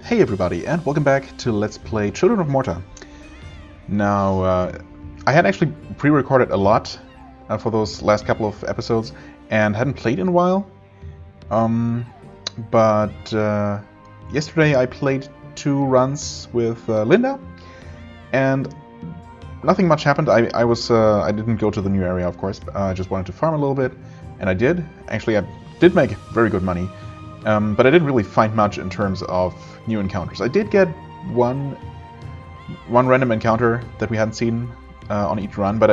Hey everybody, and welcome back to Let's Play Children of Morta. Now, I had actually pre-recorded a lot for those last couple of episodes, and hadn't played in a while. But yesterday I played 2 runs with Linda, and nothing much happened. I didn't go to the new area, of course. I just wanted to farm a little bit, and I did. Actually, I did make very good money. But I didn't really find much in terms of new encounters. I did get one random encounter that we hadn't seen on each run, but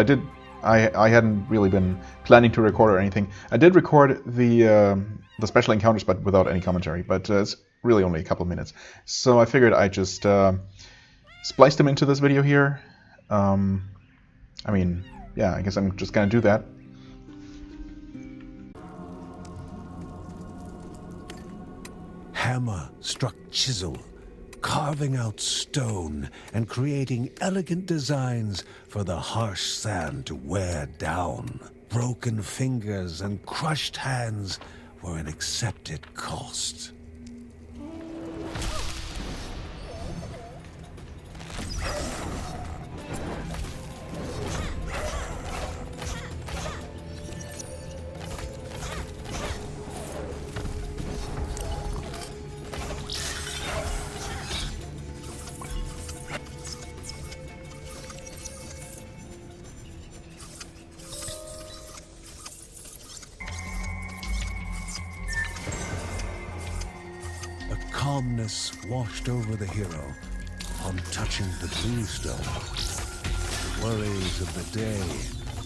I hadn't really been planning to record or anything. I did record the special encounters, but without any commentary. But it's really only a couple of minutes, so I figured I'd just splice them into this video here. I mean, yeah, I guess I'm just gonna do that. Hammer struck chisel, carving out stone and creating elegant designs for the harsh sand to wear down. Broken fingers and crushed hands were an accepted cost. Calmness washed over the hero on touching the blue stone. The worries of the day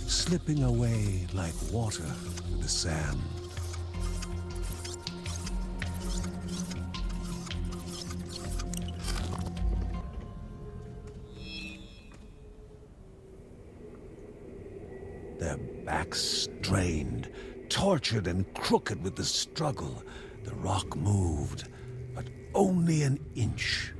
slipping away like water in the sand. Their backs strained, tortured and crooked with the struggle, the rock moved, but only an inch.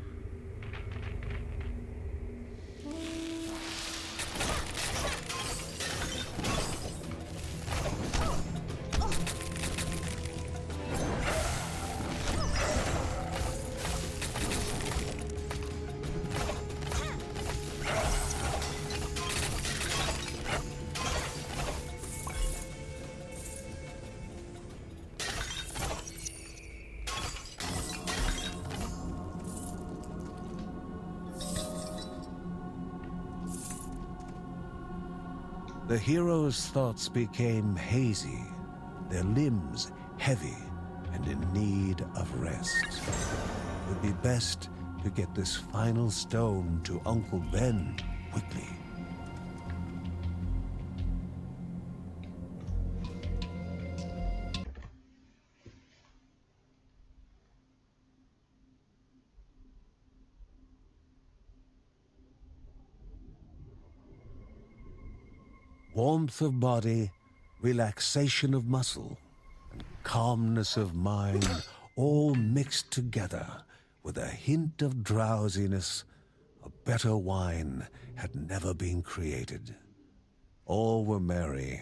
The hero's thoughts became hazy, their limbs heavy and in need of rest. It would be best to get this final stone to Uncle Ben quickly. Warmth of body, relaxation of muscle, and calmness of mind, all mixed together with a hint of drowsiness. A better wine had never been created. All were merry,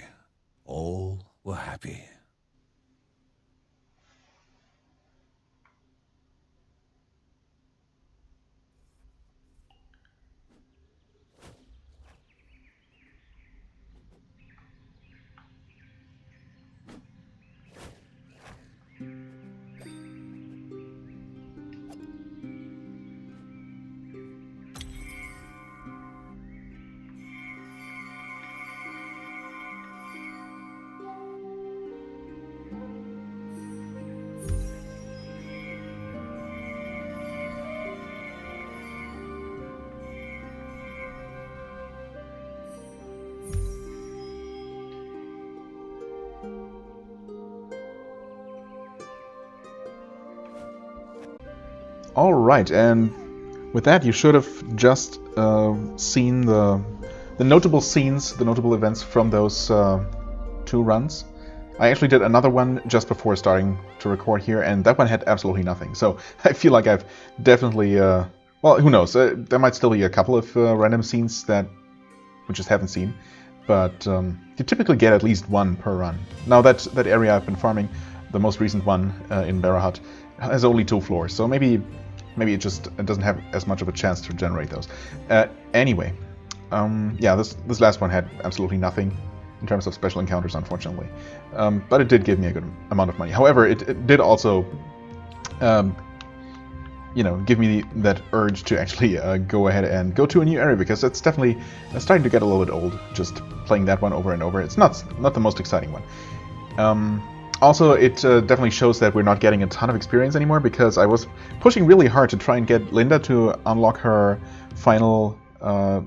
all were happy. Alright, and with that you should have just seen the notable scenes, the notable events from those 2 runs. I actually did another one just before starting to record here, and that one had absolutely nothing. So I feel like I've definitely, well, who knows, there might still be a couple of random scenes that we just haven't seen. But you typically get at least 1 per run. Now that area I've been farming, the most recent one in Bergson, has only 2 floors, so maybe maybe it doesn't have as much of a chance to generate those. Anyway, yeah, this last one had absolutely nothing in terms of special encounters, unfortunately. But it did give me a good amount of money. However, it did also, you know, give me that urge to actually go ahead and go to a new area, because it's definitely starting to get a little bit old, just playing that one over and over. It's not the most exciting one. Also, it definitely shows that we're not getting a ton of experience anymore, because I was pushing really hard to try and get Linda to unlock her final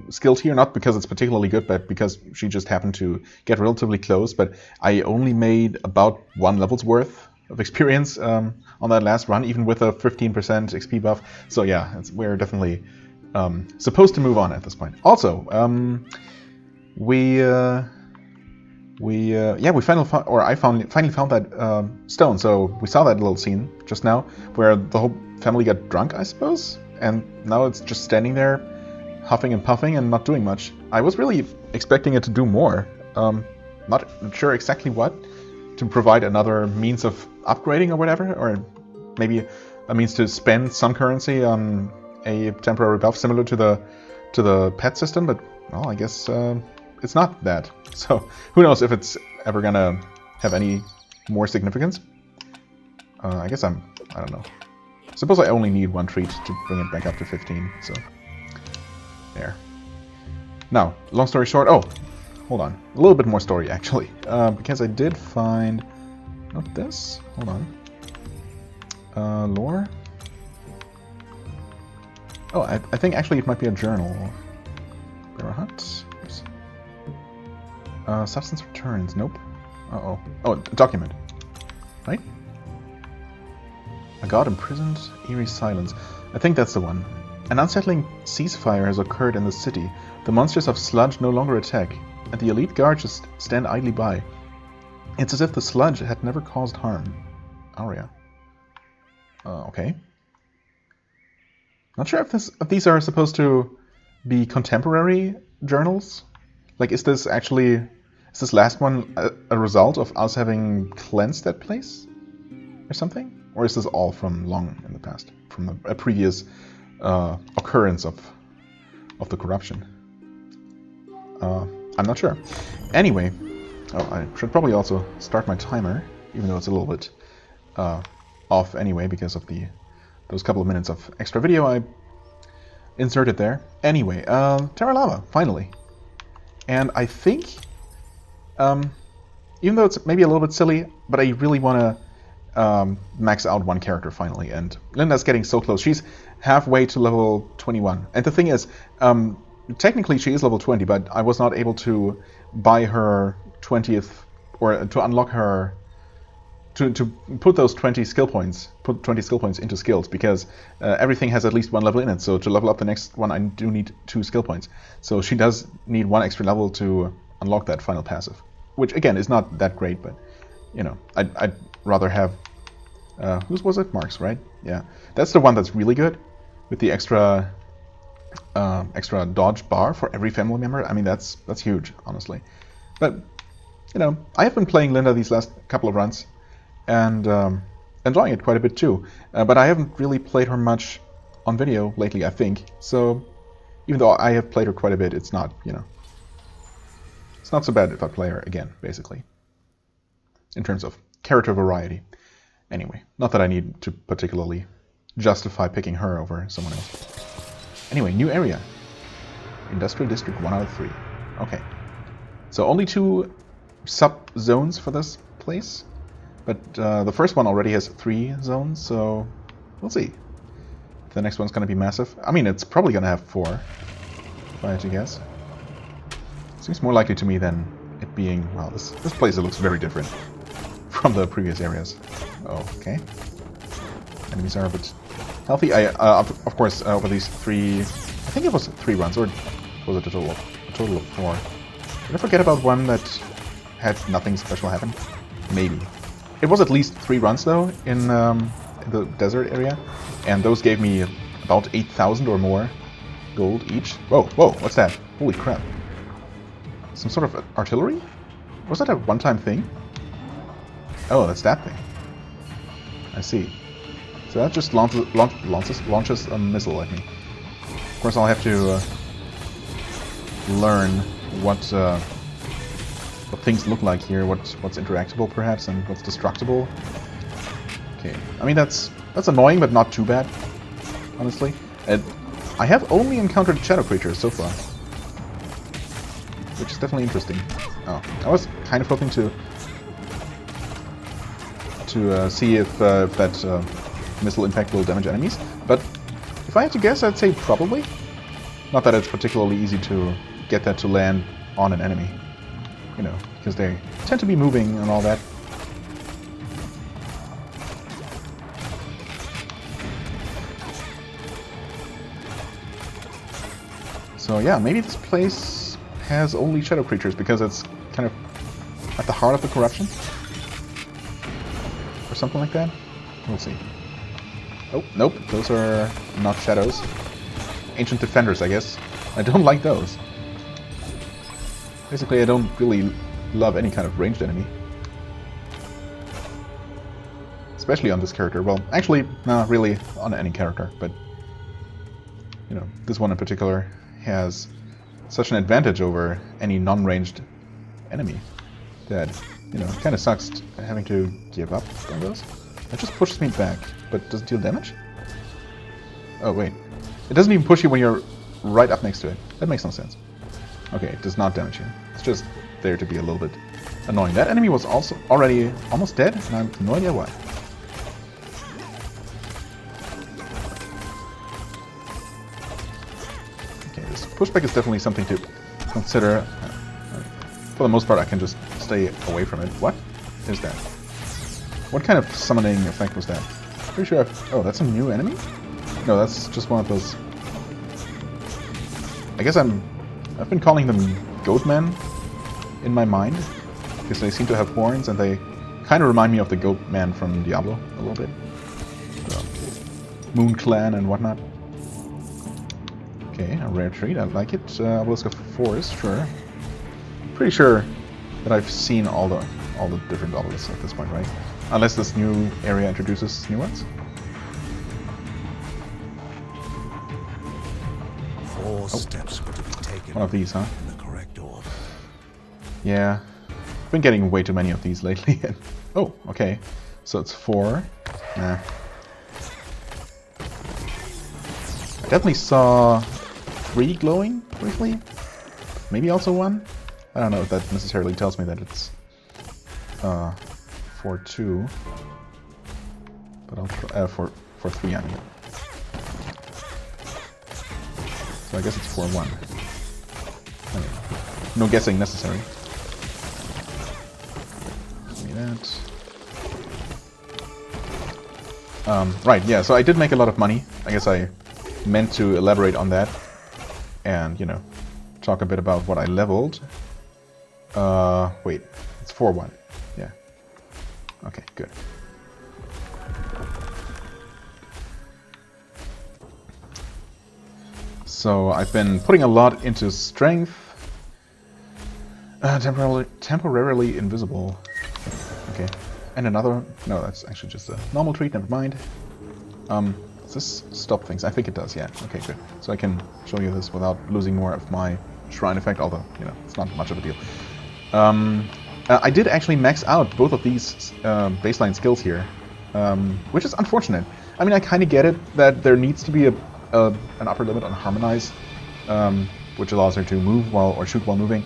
skill tier, not because it's particularly good, but because she just happened to get relatively close. But I only made about 1 level's worth of experience on that last run, even with a 15% XP buff. So yeah, we're definitely supposed to move on at this point. Also, I finally found that stone. So we saw that little scene just now where the whole family got drunk, I suppose, and now it's just standing there, huffing and puffing and not doing much. I was really expecting it to do more. Not sure exactly what, to provide another means of upgrading or whatever, or maybe a means to spend some currency on a temporary buff similar to the pet system. But well, I guess it's not that. So who knows if it's ever gonna have any more significance. I guess I don't know. Suppose I only need 1 treat to bring it back up to 15, so there. Now, long story short, oh, hold on. A little bit more story, actually. Because I did find... Not this. Hold on. Lore? Oh, I think actually it might be a journal. Bear Hut? Substance returns. Nope. Uh-oh. Oh, a document. Right? A god imprisoned, eerie silence. I think that's the one. An unsettling ceasefire has occurred in the city. The monsters of sludge no longer attack, and the elite guard just stand idly by. It's as if the sludge had never caused harm. Aria. Okay. Not sure if these are supposed to be contemporary journals. Like, is this last one a result of us having cleansed that place? Or something? Or is this all from long in the past? From a previous occurrence of the corruption? I'm not sure. Anyway, I should probably also start my timer, even though it's a little bit off anyway because of those couple of minutes of extra video I inserted there. Anyway, Terra Lava, finally. And I think, even though it's maybe a little bit silly, but I really want to max out one character finally. And Linda's getting so close. She's halfway to level 21. And the thing is, technically she is level 20, but I was not able to buy her 20th, or to unlock her, to put those 20 skill points, into skills, because everything has at least 1 level in it. So to level up the next one, I do need 2 skill points. So she does need 1 extra level to unlock that final passive, which again is not that great, but you know, I'd rather have whose was it? Mark's, right? Yeah, that's the one that's really good, with the extra dodge bar for every family member. I mean, that's huge, honestly. But you know, I have been playing Linda these last couple of runs, and enjoying it quite a bit too. But I haven't really played her much on video lately, I think. So even though I have played her quite a bit, it's not, you know, it's not so bad if I play her again, basically, in terms of character variety. Anyway, not that I need to particularly justify picking her over someone else. Anyway, new area. Industrial District 1 out of 3. Okay. So only 2 sub-zones for this place. But the first one already has 3 zones, so we'll see. If the next one's going to be massive. I mean, it's probably going to have 4, if I had to guess. Seems more likely to me than it being... Well, this place looks very different from the previous areas. Oh, okay. Enemies are a bit healthy. Of course, over these 3... I think it was 3 runs, or was it a total of 4? Did I forget about one that had nothing special happen? Maybe. It was at least 3 runs, though, in the desert area, and those gave me about 8,000 or more gold each. Whoa, what's that? Holy crap. Some sort of artillery? Was that a one-time thing? Oh, that's that thing. I see. It's So that just launches a missile at me. Of course, I'll have to learn what things look like here, what's interactable perhaps, and what's destructible. Okay, I mean that's annoying, but not too bad, honestly. I have only encountered shadow creatures so far, which is definitely interesting. Oh, I was kind of hoping to see if that missile impact will damage enemies, but if I had to guess, I'd say probably. Not that it's particularly easy to get that to land on an enemy, you know, because they tend to be moving and all that. So yeah, maybe this place has only shadow creatures because it's kind of at the heart of the corruption. Or something like that. We'll see. Oh, nope, those are not shadows. Ancient defenders, I guess. I don't like those. Basically, I don't really love any kind of ranged enemy. Especially on this character. Well, actually, not really on any character, but you know, this one in particular has such an advantage over any non-ranged enemy that, you know, it kind of sucks having to give up on those. That just pushes me back, but does it deal damage? Oh, wait. It doesn't even push you when you're right up next to it. That makes no sense. Okay, it does not damage you. It's just there to be a little bit annoying. That enemy was also already almost dead, and I have no idea why. Okay, this pushback is definitely something to consider. For the most part, I can just stay away from it. What is that? What kind of summoning effect was that? Pretty sure oh, that's a new enemy? No, that's just one of those... I guess I've been calling them goatmen in my mind, because they seem to have horns and they kind of remind me of the goatman from Diablo a little bit. So, Moon Clan and whatnot. Okay, a rare treat, I like it. Obelisk of Forest, sure. Pretty sure that I've seen all the different obelisks at this point, right? Unless this new area introduces new ones. 4 steps were to be taken. One of these, huh? In the correct order. Yeah, I've been getting way too many of these lately. Oh, okay. So it's 4. Nah. I definitely saw 3 glowing briefly. Maybe also 1. I don't know if that necessarily tells me that it's 4-2. But I'll try for 3 I mean. So I guess it's 4-1. Anyway, no guessing necessary. Give me that. Right, yeah, so I did make a lot of money. I guess I meant to elaborate on that. And, you know, talk a bit about what I leveled. Wait, it's 4-1. Yeah. Okay, good. So I've been putting a lot into strength. Temporarily invisible. Okay. And another... No, that's actually just a normal treat, never mind. Does this stop things? I think it does, yeah. Okay, good. So I can show you this without losing more of my shrine effect, although, you know, it's not much of a deal. I did actually max out both of these baseline skills here, which is unfortunate. I mean, I kind of get it that there needs to be an upper limit on Harmonize, which allows her to move while or shoot while moving,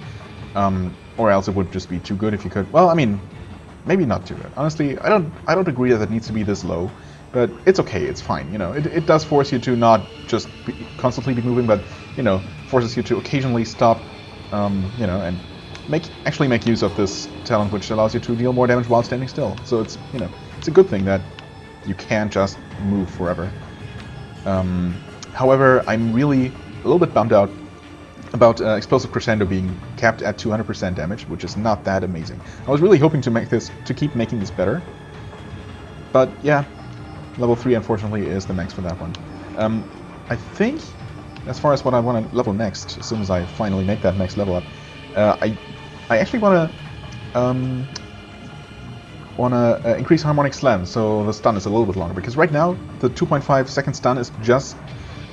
or else it would just be too good if you could. Well, I mean, maybe not too good. Honestly, I don't agree that it needs to be this low, but it's okay. It's fine. You know, it does force you to not just constantly be moving, but you know, forces you to occasionally stop, you know, and actually make use of this talent, which allows you to deal more damage while standing still. So it's, you know, it's a good thing that you can't just move forever. However, I'm really a little bit bummed out about Explosive Crescendo being capped at 200% damage, which is not that amazing. I was really hoping to keep making this better, but yeah, level 3 unfortunately is the max for that one. I think, as far as what I want to level next, as soon as I finally make that next level up, I actually want to, want to increase harmonic slam, so the stun is a little bit longer. Because right now, the 2.5 second stun is just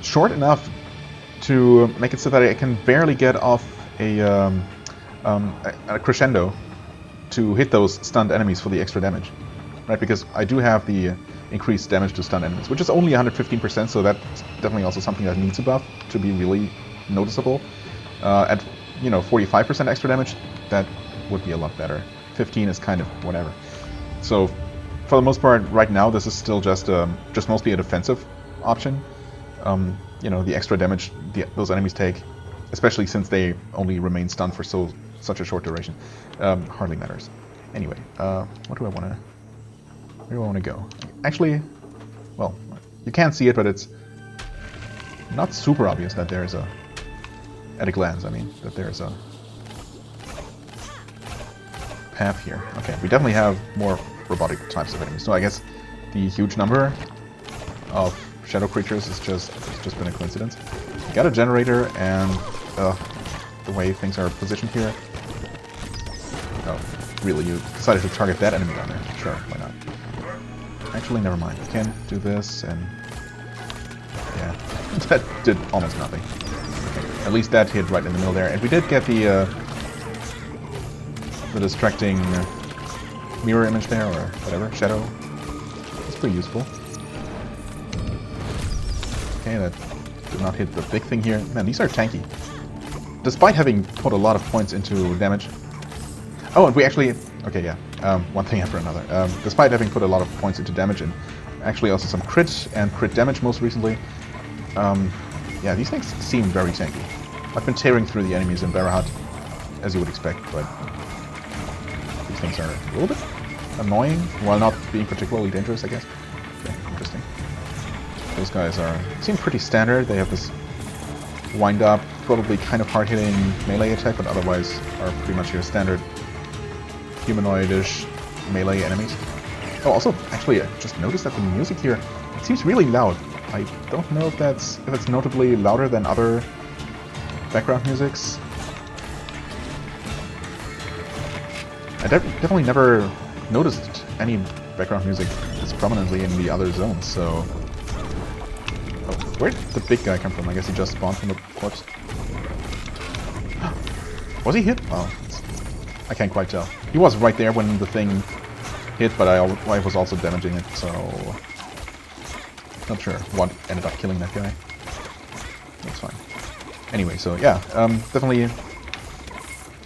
short enough to make it so that I can barely get off a crescendo to hit those stunned enemies for the extra damage. Right, because I do have the increased damage to stunned enemies, which is only 115%, so that's definitely also something that needs a buff to be really noticeable. At 45% extra damage, that would be a lot better. 15 is kind of whatever. So for the most part, right now, this is still just mostly a defensive option. The extra damage those enemies take, especially since they only remain stunned for such a short duration, hardly matters. Anyway, what do I want to? Where do I want to go? Actually, well, you can't see it, but it's not super obvious that there's at a glance, I mean, that there's a path here. Okay, we definitely have more robotic types of enemies. So I guess the huge number of shadow creatures is just been a coincidence. We got a generator, and the way things are positioned here. Oh, really? You decided to target that enemy down there? Sure, why not? Actually, never mind. I can do this, and yeah, that did almost nothing. Okay. At least that hit right in the middle there, and we did get the distracting mirror image there, or whatever, shadow. That's pretty useful. Okay, that did not hit the big thing here. Man, these are tanky. Despite having put a lot of points into damage. Oh, and we actually... Okay, yeah. One thing after another. Despite having put a lot of points into damage and actually also some crit and crit damage most recently, yeah, these things seem very tanky. I've been tearing through the enemies in Barahat, as you would expect, but these things are a little bit annoying while not being particularly dangerous, I guess. Okay, interesting. Those guys seem pretty standard. They have this wind-up, probably kind of hard-hitting melee attack, but otherwise are pretty much your standard humanoidish melee enemies. Oh, also, actually, I just noticed that the music here, it seems really loud. I don't know if it's notably louder than other background musics. I definitely never noticed any background music this prominently in the other zones, so... Oh, where did the big guy come from? I guess he just spawned from the corpse. Was he hit? Oh, I can't quite tell. He was right there when the thing hit, but I was also damaging it, so... Not sure what ended up killing that guy. That's fine. Anyway, so yeah, definitely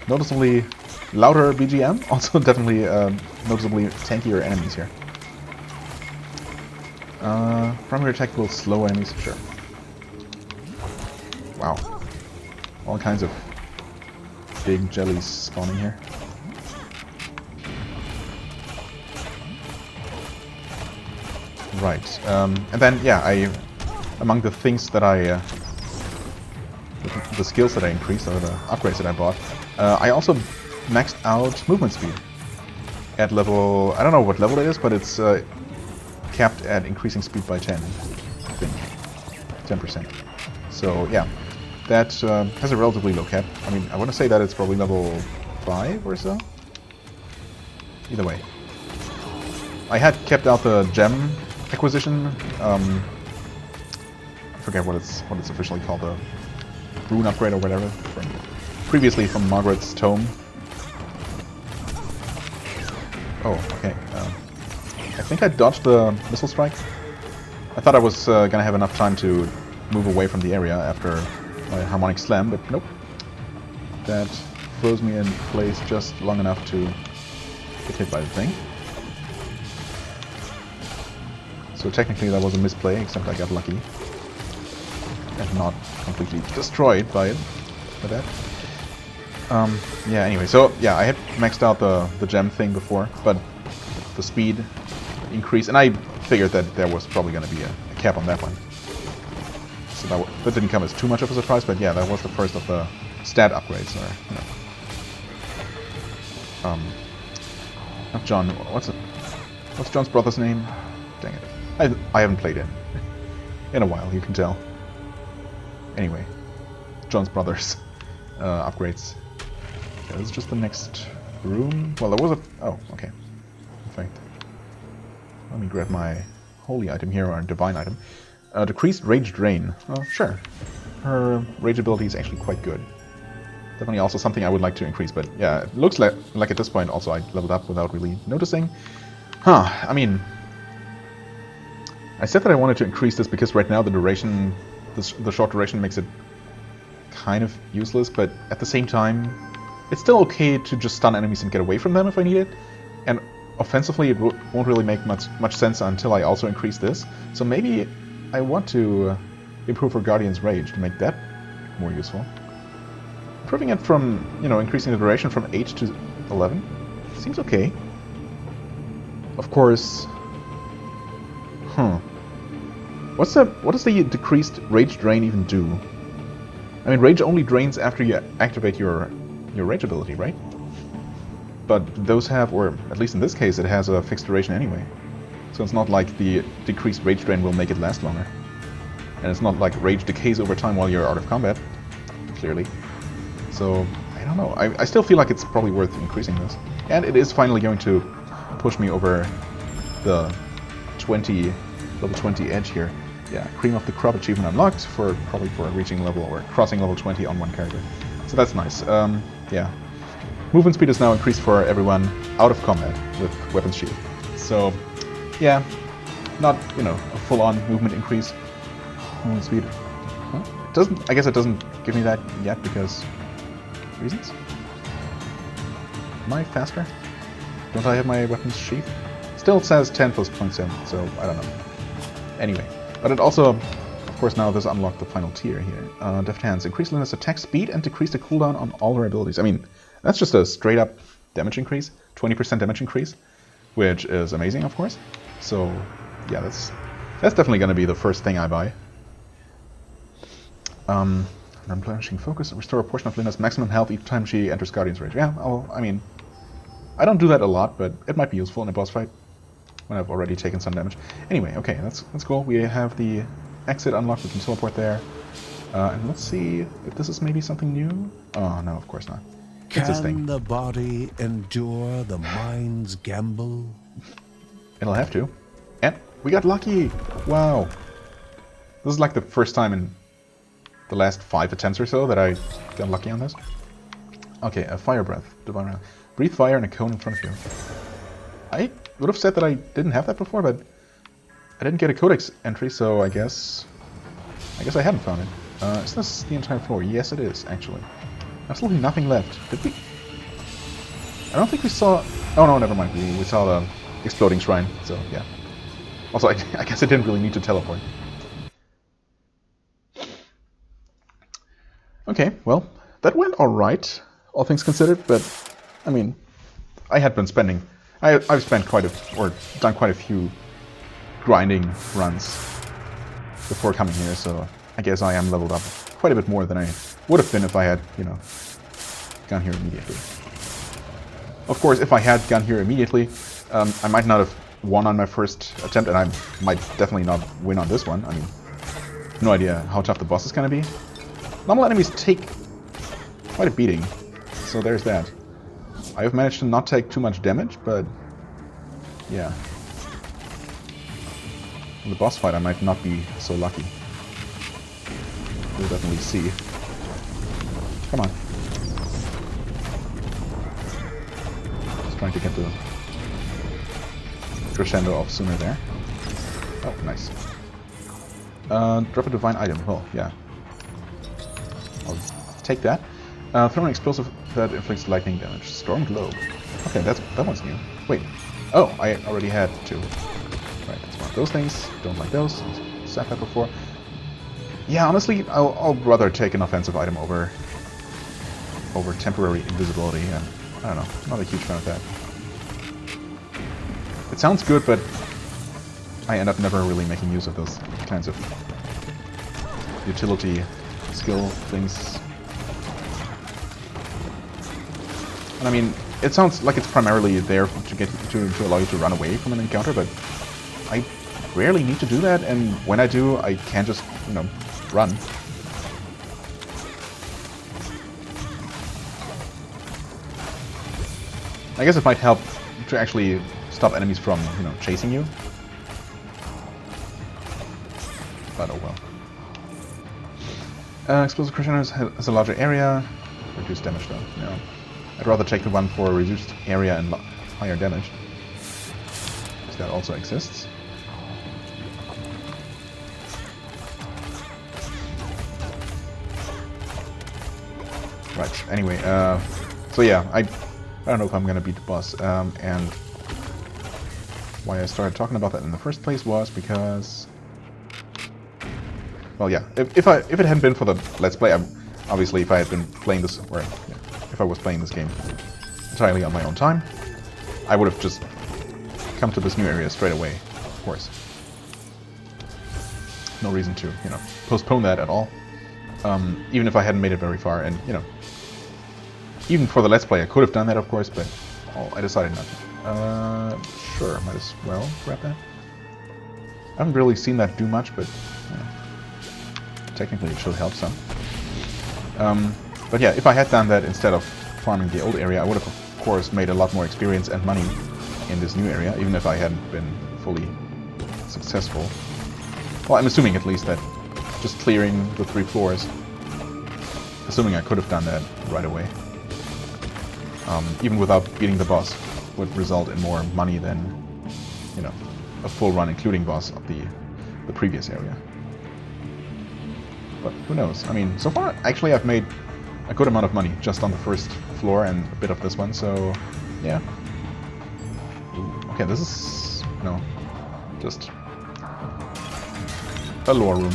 noticeably louder BGM, also definitely noticeably tankier enemies here. Primary attack will slow enemies, sure. Wow. All kinds of big jellies spawning here. Right, and then, yeah, among the things that the skills that I increased, or the upgrades that I bought, I also maxed out movement speed at level, I don't know what level it is, but it's capped at increasing speed by 10, I think, 10%. So, yeah, that has a relatively low cap. I mean, I want to say that it's probably level 5 or so. Either way. I had kept out the gem acquisition. I forget what it's officially called, the rune upgrade or whatever. Previously from Margaret's tome. Oh, okay. I think I dodged the missile strike. I thought I was gonna have enough time to move away from the area after my harmonic slam, but nope. That froze me in place just long enough to get hit by the thing. So technically that was a misplay, except I got lucky. And not completely destroyed by it. For that. Yeah, anyway, so yeah, I had maxed out the gem thing before, but the speed increase, and I figured that there was probably going to be a cap on that one. So that didn't come as too much of a surprise, but yeah, that was the first of the stat upgrades, or, you know. Not John, what's John's brother's name? Dang it. I haven't played it in a while, you can tell. Anyway, John's brother's upgrades. Yeah, this is just the next room. Well, there was a... Oh, okay. fact. Let me grab my holy item here, or divine item. Decreased rage drain. Oh, sure. Her rage ability is actually quite good. Definitely also something I would like to increase, but yeah, it looks like at this point also I leveled up without really noticing. Huh, I mean, I said that I wanted to increase this because right now the duration, the short duration makes it kind of useless, but at the same time, it's still okay to just stun enemies and get away from them if I need it. And offensively, it won't really make much sense until I also increase this. So maybe I want to improve her Guardian's Rage to make that more useful. Improving it from, you know, increasing the duration from 8 to 11 seems okay. Of course... What does the decreased rage drain even do? I mean, rage only drains after you activate your rage ability, right? But those have, or at least in this case, it has a fixed duration anyway. So it's not like the decreased rage drain will make it last longer. And it's not like rage decays over time while you're out of combat, clearly. So, I don't know. I still feel like it's probably worth increasing this. And it is finally going to push me over the level 20 edge here. Yeah, Cream of the Crop achievement unlocked, probably for reaching level, or crossing level 20 on one character. So that's nice. Yeah. Movement speed is now increased for everyone out of combat with Weapons Shield. So, yeah, not, you know, a full-on movement increase. Movement speed. Huh? It doesn't, I guess it doesn't give me that yet because... reasons? Am I faster? Don't I have my Weapons Sheath? Still says 10 plus 0.7, so I don't know. Anyway, but it also, of course, now this unlocked the final tier here. Deft Hands. Increase Linda's attack speed and decrease the cooldown on all her abilities. I mean, that's just a straight up damage increase. 20% damage increase, which is amazing, of course. So, yeah, that's definitely going to be the first thing I buy. Replenishing focus. Restore a portion of Linda's maximum health each time she enters Guardian's Rage. Yeah, I mean, I don't do that a lot, but it might be useful in a boss fight when I've already taken some damage. Anyway, okay, that's cool. We have the exit unlocked. We can teleport there. And let's see if this is maybe something new. Oh, no, of course not. It's this thing. Can the body endure the mind's gamble? It'll have to. And we got lucky! Wow. This is like the first time in the last 5 attempts or so that I got lucky on this. Okay, a fire breath. Divine round. Breathe fire in a cone in front of you. I would have said that I didn't have that before, but I didn't get a codex entry, so I guess I hadn't found it. Is this the entire floor? Yes, it is, actually. Absolutely nothing left. Did we? I don't think we saw... Oh no, never mind. We saw the exploding shrine, so yeah. Also, I guess I didn't really need to teleport. Okay, well, that went alright, all things considered, but, I mean, I had been spending... I've spent done quite a few grinding runs before coming here, so I guess I am leveled up quite a bit more than I would have been if I had, you know, gone here immediately. Of course, if I had gone here immediately, I might not have won on my first attempt, and I might definitely not win on this one. I mean, no idea how tough the boss is going to be. Normal enemies take quite a beating, so there's that. I have managed to not take too much damage, but yeah. In the boss fight I might not be so lucky. We'll definitely see. Come on. Just trying to get the crescendo off sooner there. Oh, nice. Drop a divine item. Oh, yeah. I'll take that. Throw an explosive that inflicts lightning damage. Storm Glow. Okay, that one's new. Wait. Oh, I already had 2. Right, that's one of those things. Don't like those. Said that before. Yeah, honestly, I'll rather take an offensive item over temporary invisibility. And I don't know, not a huge fan of that. It sounds good, but I end up never really making use of those kinds of utility skill things. And I mean, it sounds like it's primarily there to allow you to run away from an encounter, but I rarely need to do that, and when I do, I can just, you know, run. I guess it might help to actually stop enemies from, you know, chasing you. But oh well. Explosive crescendo has a larger area. Reduced damage though. No. I'd rather take the one for reduced area and higher damage. Because that also exists. Right, anyway, so yeah, I don't know if I'm gonna beat the boss, and why I started talking about that in the first place was because, well, yeah, if it hadn't been for the Let's Play, obviously if I had been playing this, or yeah, if I was playing this game entirely on my own time, I would have just come to this new area straight away, of course. No reason to, you know, postpone that at all. Even if I hadn't made it very far, and, you know, even for the Let's Play I could have done that, of course, but I decided not to. Sure, might as well grab that. I haven't really seen that do much, but you know, technically it should help some. But yeah, if I had done that instead of farming the old area, I would have, of course, made a lot more experience and money in this new area, even if I hadn't been fully successful. Well, I'm assuming at least that just clearing the 3 floors, assuming I could have done that right away, even without beating the boss, would result in more money than, you know, a full run including boss of the previous area. But who knows? I mean, so far, actually, I've made a good amount of money just on the first floor and a bit of this one, so yeah. Ooh, okay, this is, no, just a lore room.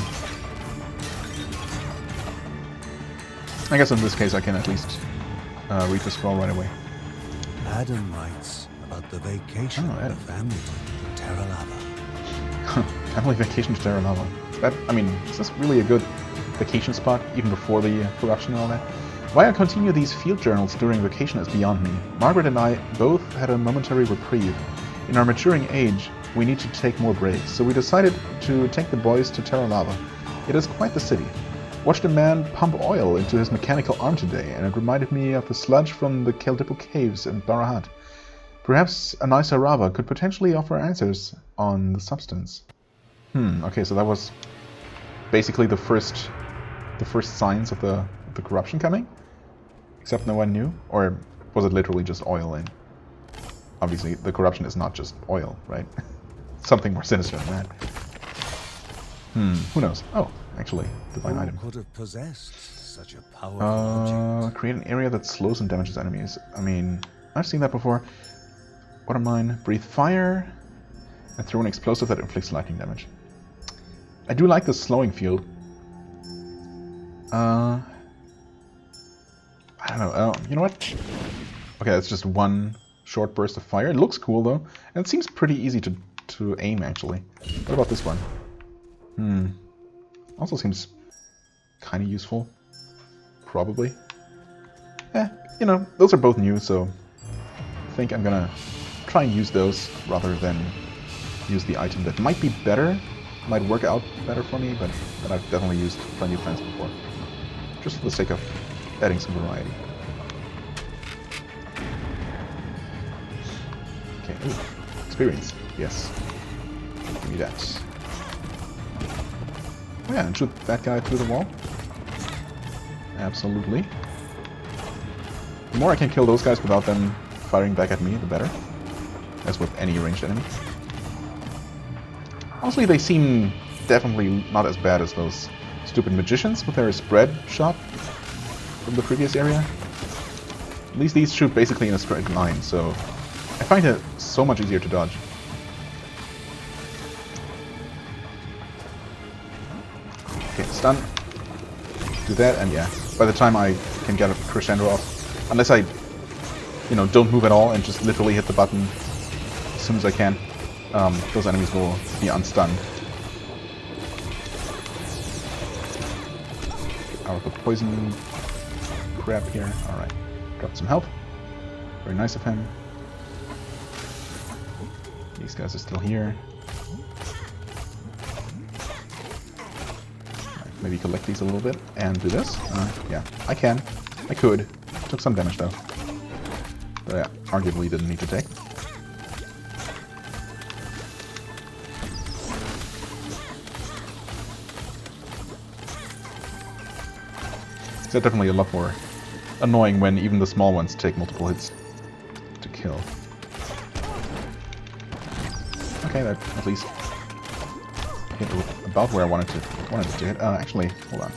I guess in this case I can at least read the scroll right away. Adam writes about the vacation of the family to Terra Lava. Family vacation to Terra Lava. That, I mean, is this really a good vacation spot, even before the corruption and all that? Why I continue these field journals during vacation is beyond me. Margaret and I both had a momentary reprieve. In our maturing age, we need to take more breaks, so we decided to take the boys to Terra Lava. It is quite the city. Watched a man pump oil into his mechanical arm today, and it reminded me of the sludge from the Keldipo caves in Barahat. Perhaps a nicer Rava could potentially offer answers on the substance. Okay, so that was basically the first signs of the corruption coming? Except no one knew? Or was it literally just oil? And obviously the corruption is not just oil, right? Something more sinister than that. Who knows? Oh, actually, divine item. Who could have possessed such a powerful object? Create an area that slows and damages enemies. I mean, I've seen that before. What are mine? Breathe fire and throw an explosive that inflicts lightning damage. I do like the slowing field. I don't know. You know what? Okay, that's just one short burst of fire. It looks cool though, and it seems pretty easy to aim actually. What about this one? Also seems kind of useful. Probably. You know, those are both new, so I think I'm gonna try and use those rather than use the item that might be better, might work out better for me, but that I've definitely used plenty of times before. Just for the sake of adding some variety. Okay, ooh, experience. Yes. Give me that. Oh yeah, and shoot that guy through the wall. Absolutely. The more I can kill those guys without them firing back at me, the better. As with any ranged enemy. Honestly, they seem definitely not as bad as those stupid magicians with their spread shot from the previous area. At least these shoot basically in a straight line, so I find it so much easier to dodge. Okay, stun. Do that, and yeah, by the time I can get a crescendo off, unless I, you know, don't move at all and just literally hit the button as soon as I can, those enemies will be unstunned. Out of the poison crap here. Alright. Dropped some health. Very nice of him. These guys are still here. Right, maybe collect these a little bit and do this. Yeah, I can. I could. Took some damage though. But yeah, arguably didn't need to take. They're definitely a lot more annoying when even the small ones take multiple hits to kill. Okay, that at least hit about where I wanted it to hit. Actually, hold on.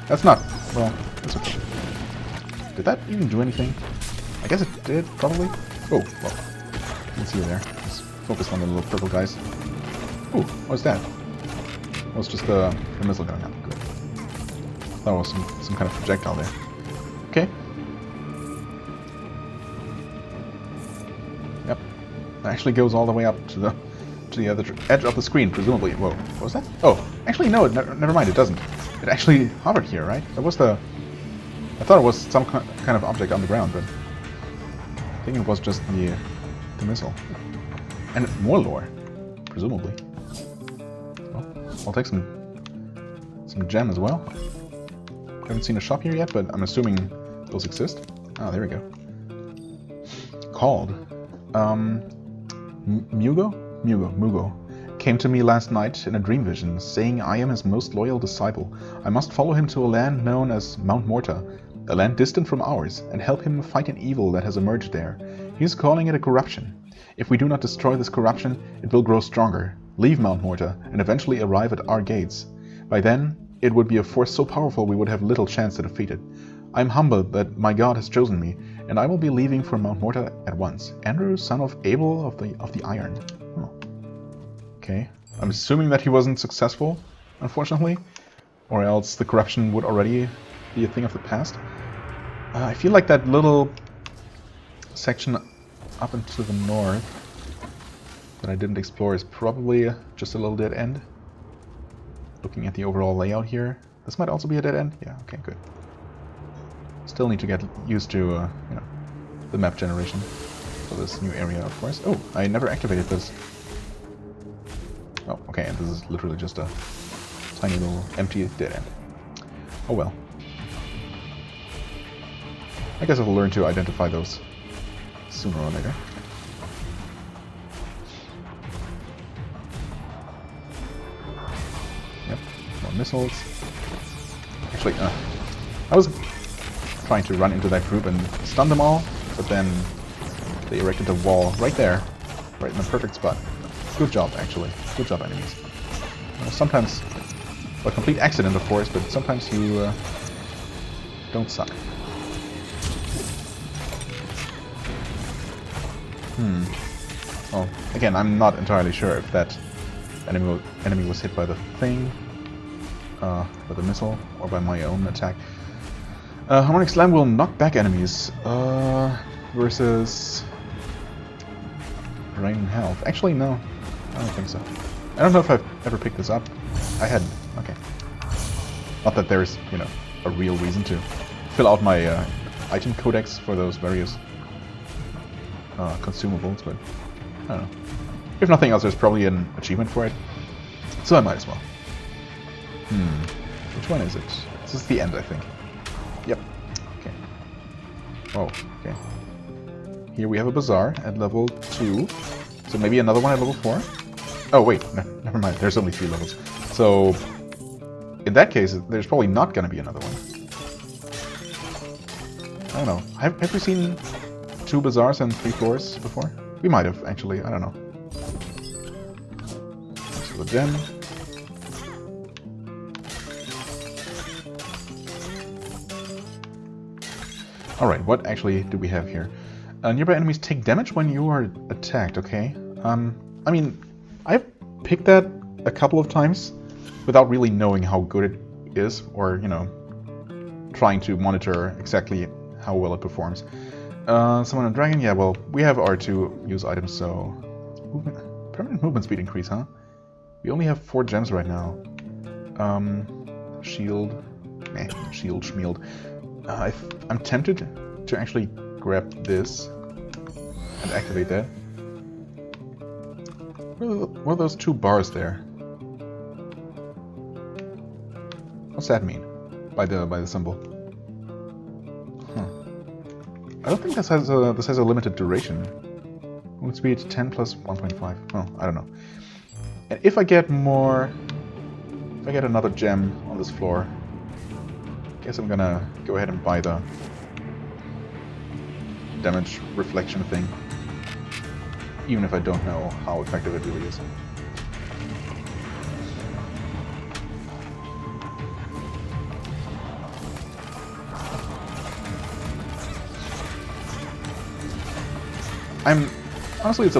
That's not... well, that's okay. Did that even do anything? I guess it did, probably. Oh, well. You can see you there. Just focus on the little purple guys. Ooh, what's that? Oh, it's just the missile going up. Good. That was some kind of projectile there. Okay. Yep. It actually goes all the way up to the other edge of the screen, presumably. Whoa, what was that? Oh, actually no, never mind, it doesn't. It actually hovered here, right? That was the... I thought it was some kind of object on the ground, but I think it was just the missile. And more lore, presumably. Well, I'll take some gem as well. I haven't seen a shop here yet, but I'm assuming those exist. Ah, there we go. Called Mugo came to me last night in a dream vision, saying I am his most loyal disciple. I must follow him to a land known as Mount Morta, a land distant from ours, and help him fight an evil that has emerged there. He is calling it a corruption. If we do not destroy this corruption, it will grow stronger, leave Mount Morta, and eventually arrive at our gates. By then, it would be a force so powerful we would have little chance to defeat it. I am humbled that my god has chosen me, and I will be leaving for Mount Morta at once. Andrew, son of Abel of the Iron. Oh. Okay. I'm assuming that he wasn't successful, unfortunately, or else the corruption would already be a thing of the past. I feel like that little section up into the north that I didn't explore is probably just a little dead end. Looking at the overall layout here, this might also be a dead end. Yeah, okay, good. Still need to get used to, you know, the map generation for this new area, of course. Oh, I never activated this. Oh, okay, and this is literally just a tiny little empty dead end. Oh well. I guess I'll learn to identify those sooner or later. Yep, more missiles. Actually, I was trying to run into that group and stun them all, but then they erected a wall right there, right in the perfect spot. Good job, actually. Good job, enemies. Sometimes, a complete accident, of course, but sometimes you don't suck. Well, again, I'm not entirely sure if that enemy was hit by the thing, by the missile, or by my own attack. Harmonic Slam will knock back enemies, versus Drain Health. Actually, no, I don't think so. I don't know if I've ever picked this up. I had, okay. Not that there's, you know, a real reason to fill out my item codex for those various consumables, but I don't know. If nothing else, there's probably an achievement for it, so I might as well. Which one is it? This is the end, I think. Yep. Okay. Oh, okay. Here we have a bazaar at level 2, so maybe another one at level 4? Oh wait, no, never mind, there's only 3 levels. So, in that case, there's probably not going to be another one. I don't know. Have we seen 2 bazaars and 3 floors before? We might have, actually. I don't know. Thanks for the gem. Alright, what actually do we have here? Nearby enemies take damage when you are attacked, okay. I mean, I've picked that a couple of times without really knowing how good it is, or, you know, trying to monitor exactly how well it performs. Summon a dragon? Yeah, well, we have R2 use items, so... permanent movement speed increase, huh? We only have 4 gems right now. Shield... shield, schmield. I'm tempted to actually grab this and activate that. What are those 2 bars there? What's that mean? By the symbol? I don't think this has a limited duration. Movement speed 10 plus 1.5. Oh, I don't know. And if I get another gem on this floor, Guess I'm gonna go ahead and buy the damage reflection thing, even if I don't know how effective it really is. Honestly, I'm a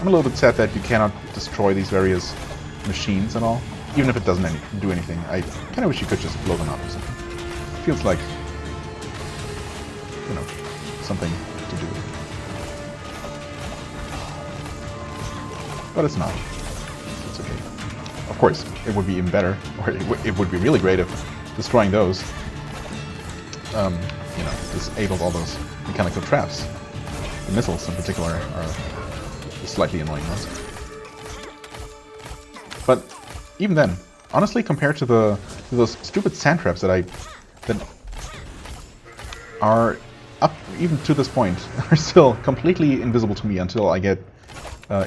little bit sad that you cannot destroy these various machines at all, even if it doesn't do anything. I kind of wish you could just blow them up or something. Feels like, you know, something to do. But it's not. It's okay. Of course, it would be even better, or it would be really great if destroying those, you know, disabled all those mechanical traps. The missiles in particular are the slightly annoying ones. But even then, honestly, compared to those stupid sand traps that are up even to this point are still completely invisible to me until I get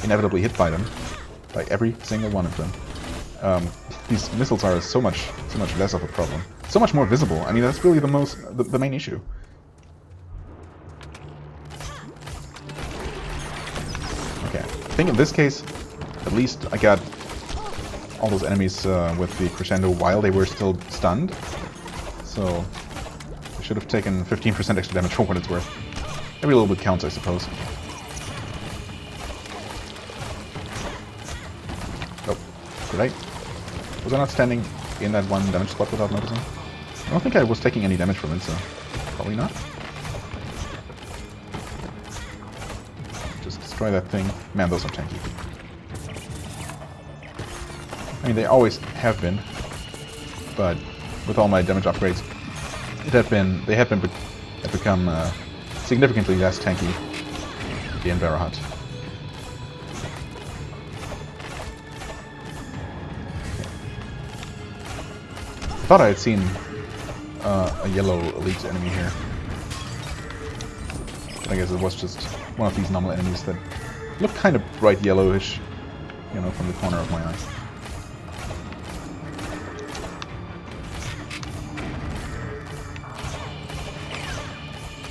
inevitably hit by them, by every single one of them. These missiles are so much less of a problem, so much more visible. I mean, that's really the main issue. Okay, I think in this case, at least I got all those enemies with the crescendo while they were still stunned. So I should have taken 15% extra damage for what it's worth. Every little bit counts, I suppose. Oh, did I? Was I not standing in that one damage spot without noticing? I don't think I was taking any damage from it, so probably not. Just destroy that thing. Man, those are tanky. I mean, they always have been, but with all my damage upgrades, they have become significantly less tanky at the Envera hut. I thought I had seen a yellow elite enemy here. I guess it was just one of these normal enemies that look kind of bright yellowish, you know, from the corner of my eye.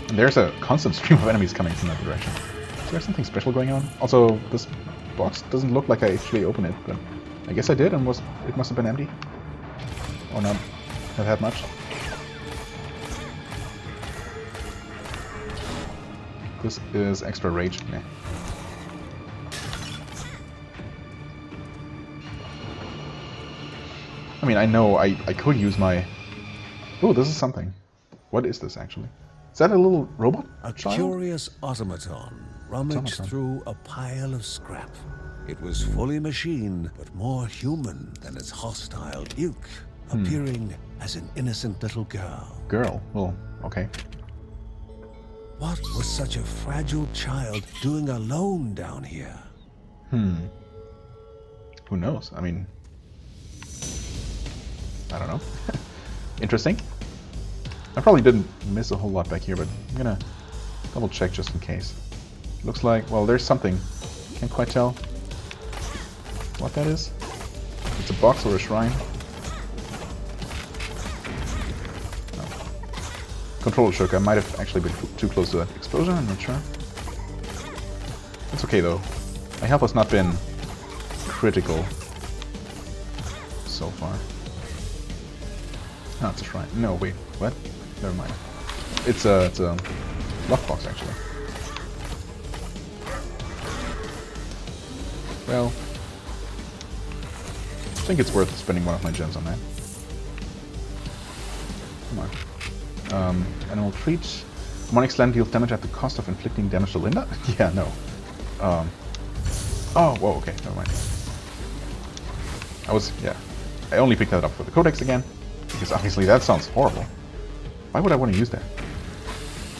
And there's a constant stream of enemies coming from that direction. Is there something special going on? Also, this box doesn't look like I actually opened it, but I guess I did, and it must have been empty. Or not have had much. This is extra rage. Meh. I mean, I know I could use my... Oh, this is something. What is this, actually? Is that a little robot child? A curious automaton rummaged through a pile of scrap. It was fully machine, but more human than its hostile duke, appearing as an innocent little girl. Girl? Well, okay. What was such a fragile child doing alone down here? Who knows? I mean... I don't know. Interesting. I probably didn't miss a whole lot back here, but I'm gonna double check just in case. Looks like, well, there's something. Can't quite tell what that is. It's a box or a shrine. No. Controller shook. I might have actually been too close to that explosion, I'm not sure. It's okay though. My health has not been critical so far. No, it's a shrine. No, wait, what? Never mind. It's a lockbox actually. Well, I think it's worth spending one of my gems on that. Come on. Animal treat. Demonic slam deals damage at the cost of inflicting damage to Linda? Yeah, no. Oh, whoa, okay, never mind. I only picked that up for the codex again, because obviously that sounds horrible. Why would I want to use that?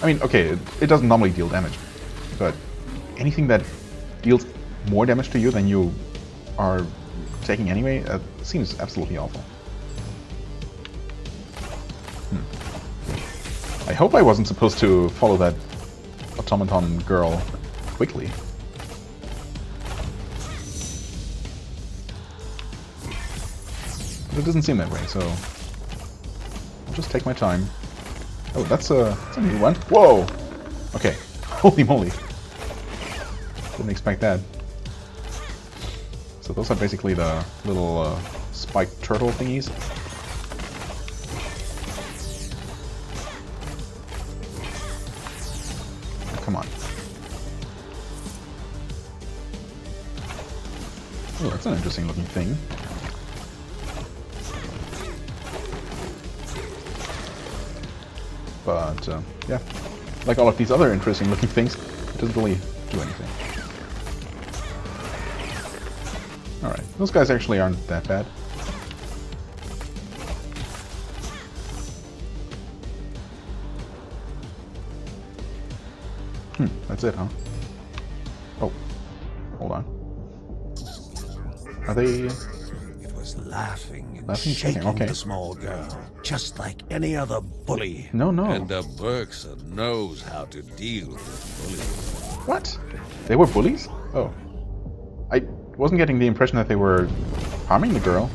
I mean, okay, it doesn't normally deal damage, but anything that deals more damage to you than you are taking anyway, seems absolutely awful. I hope I wasn't supposed to follow that automaton girl quickly. But it doesn't seem that way, so... I'll just take my time. Oh, that's a new one. Whoa! Okay. Holy moly. Didn't expect that. So those are basically the little spiked turtle thingies. Come on. Oh, that's an interesting looking thing. But, yeah. Like all of these other interesting looking things, it doesn't really do anything. Alright, those guys actually aren't that bad. That's it, huh? Oh, hold on. Are they... It was laughing and Laughing, shaking okay. the small girl, just like any other bully. No. And Bergson knows how to deal with bullies. What? They were bullies? Oh. I wasn't getting the impression that they were harming the girl.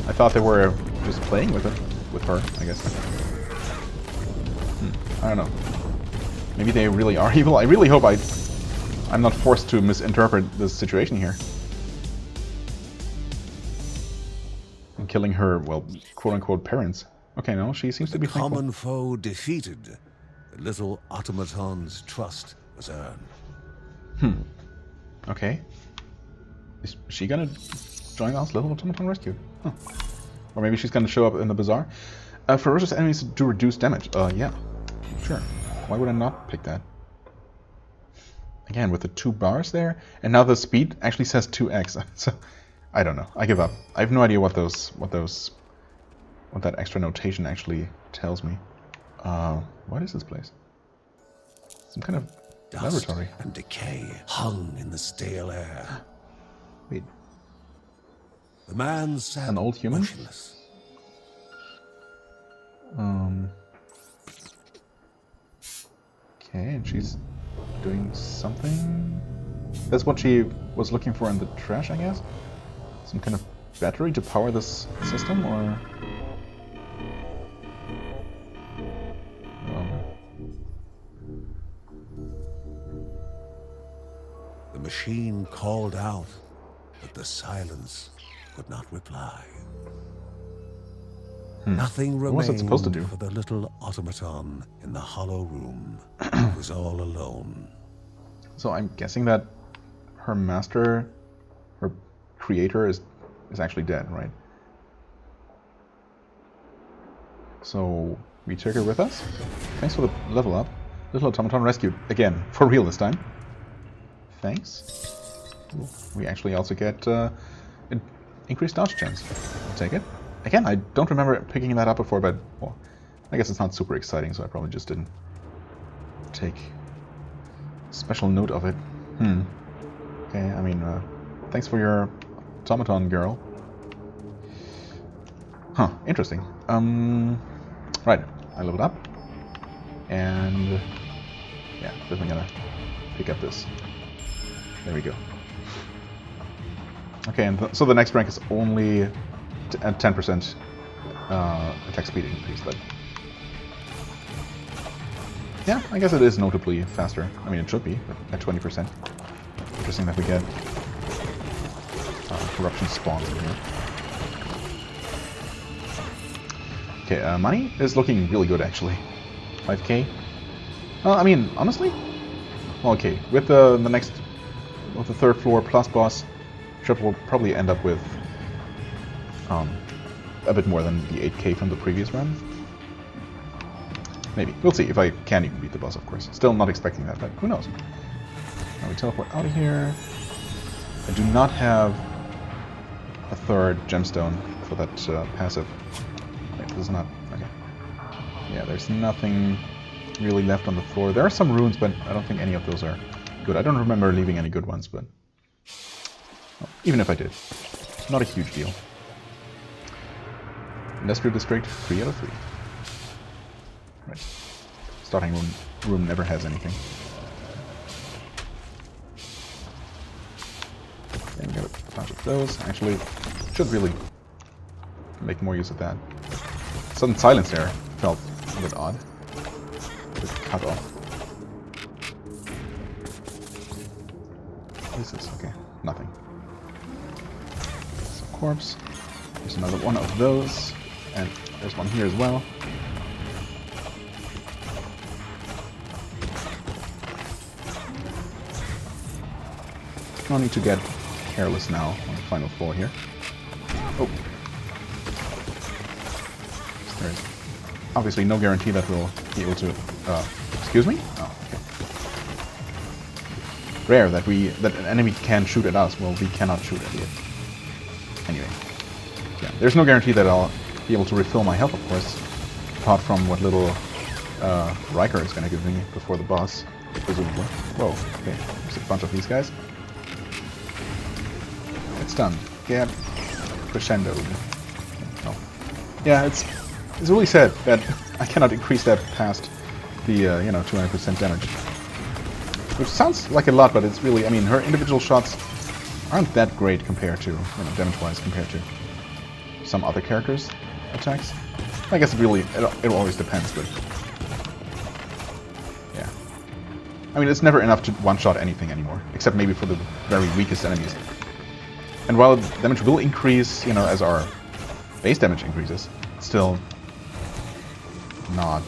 I thought they were just playing with her, I guess. I don't know. Maybe they really are evil. I really hope I'm not forced to misinterpret this situation here. And killing her, well, quote-unquote parents. Okay, no, she seems to be thankful. Common foe defeated, the little automaton's trust was earned. Okay. Is she gonna join us, Little Automaton Rescue? Huh. Or maybe she's gonna show up in the bazaar. Ferocious enemies do reduce damage. Yeah. Sure. Why would I not pick that? Again, with the 2 bars there, and now the speed actually says 2x. So, I don't know. I give up. I have no idea what that extra notation actually tells me. What is this place? Some kind of Dust laboratory. and decay hung in the stale air. Wait. The man sat An old human? motionless. Okay, and she's doing something. That's what she was looking for in the trash, I guess? Some kind of battery to power this system, or... The machine called out, but the silence could not reply. Nothing What was it remained supposed to do? for the little automaton in the hollow room. It was all alone. So I'm guessing that her master, her creator, is actually dead, right? So we take her with us. Thanks for the level up. Little automaton rescued. Again, for real this time. Thanks. Ooh, we actually also get an increased dodge chance. I'll take it. Again, I don't remember picking that up before, but, well, I guess it's not super exciting, so I probably just didn't take special note of it. Okay, I mean, thanks for your automaton, girl. Huh, interesting. Right, I leveled up. And, yeah, definitely gonna pick up this. There we go. Okay, and so the next rank is only at 10% attack speed increase, but yeah, I guess it is notably faster. I mean, it should be, but at 20%. Interesting that we get corruption spawns in here. Okay, money is looking really good actually. 5k. Well, I mean, honestly, well, okay, with the next, with the 3rd floor plus boss, Trip will probably end up with a bit more than the 8k from the previous run. Maybe. We'll see if I can even beat the boss, of course. Still not expecting that, but who knows. Now we teleport out of here. I do not have a 3rd gemstone for that passive. Wait, this is not... okay. Yeah, there's nothing really left on the floor. There are some runes, but I don't think any of those are good. I don't remember leaving any good ones, but... well, even if I did. Not a huge deal. Industrial District, 3 out of 3. Right. Starting room never has anything. Okay, we got a bunch of those. Actually, should really make more use of that. sudden silence there felt a bit odd. A bit cut off. What is this? Okay, nothing. So corpse. There's another one of those. And there's one here as well. No need to get careless now on the final floor here. Oh. There's obviously no guarantee that we'll be able to... excuse me? Oh, okay. Rare that an enemy can shoot at us. Well, we cannot shoot at it. Anyway. Yeah, there's no guarantee that I'll be able to refill my health, of course. Apart from what little Riker is going to give me before the boss, presumably. Whoa, okay. There's a bunch of these guys. It's done. Get crescendoed. Oh. Yeah, it's really sad that I cannot increase that past the 200% damage. Which sounds like a lot, but it's really, I mean, her individual shots aren't that great compared to, damage-wise compared to some other characters' attacks. I guess it always depends, but yeah. I mean, it's never enough to one-shot anything anymore, except maybe for the very weakest enemies. And while damage will increase, as our base damage increases, it's still not,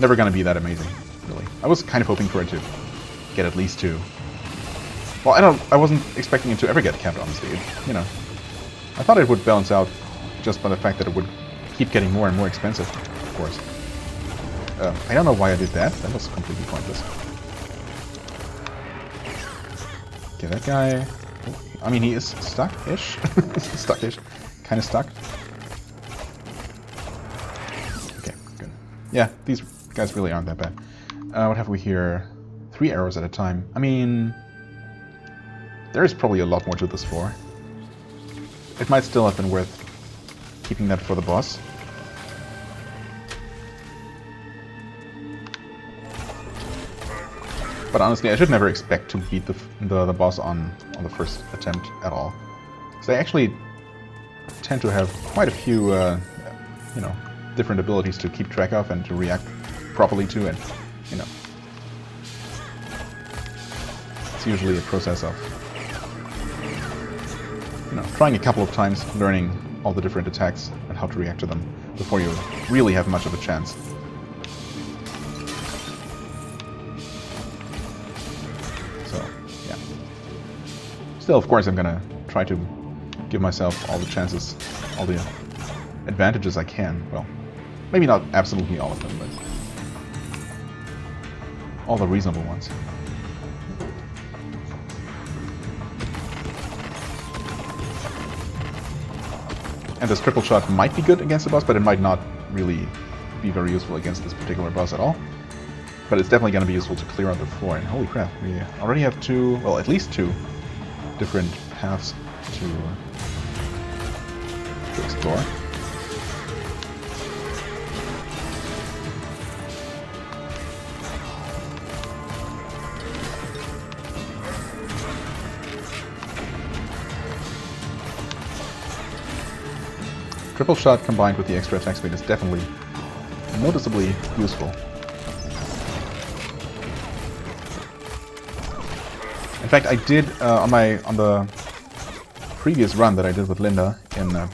never gonna be that amazing, really. I was kind of hoping for it to get at least 2. Well, I wasn't expecting it to ever get capped, honestly. I thought it would balance out just by the fact that it would keep getting more and more expensive, of course. I don't know why I did that. That was completely pointless. Okay, that guy... I mean, he is stuck-ish. Stuck-ish. Kind of stuck. Okay, good. Yeah, these guys really aren't that bad. What have we here? 3 arrows at a time. I mean... there is probably a lot more to this floor. It might still have been worth keeping that for the boss. But honestly, I should never expect to beat the boss on the first attempt at all. So they actually tend to have quite a few, different abilities to keep track of and to react properly to, and it's usually a process of trying a couple of times, learning all the different attacks and how to react to them before you really have much of a chance. So, yeah. Still, of course, I'm gonna try to give myself all the chances, all the advantages I can. Well, maybe not absolutely all of them, but all the reasonable ones. And this triple shot might be good against the boss, but it might not really be very useful against this particular boss at all. But it's definitely going to be useful to clear out the floor. And holy crap, we already have at least two different paths to explore. Triple shot combined with the extra attack speed is definitely noticeably useful. In fact, I did on the previous run that I did with Linda in the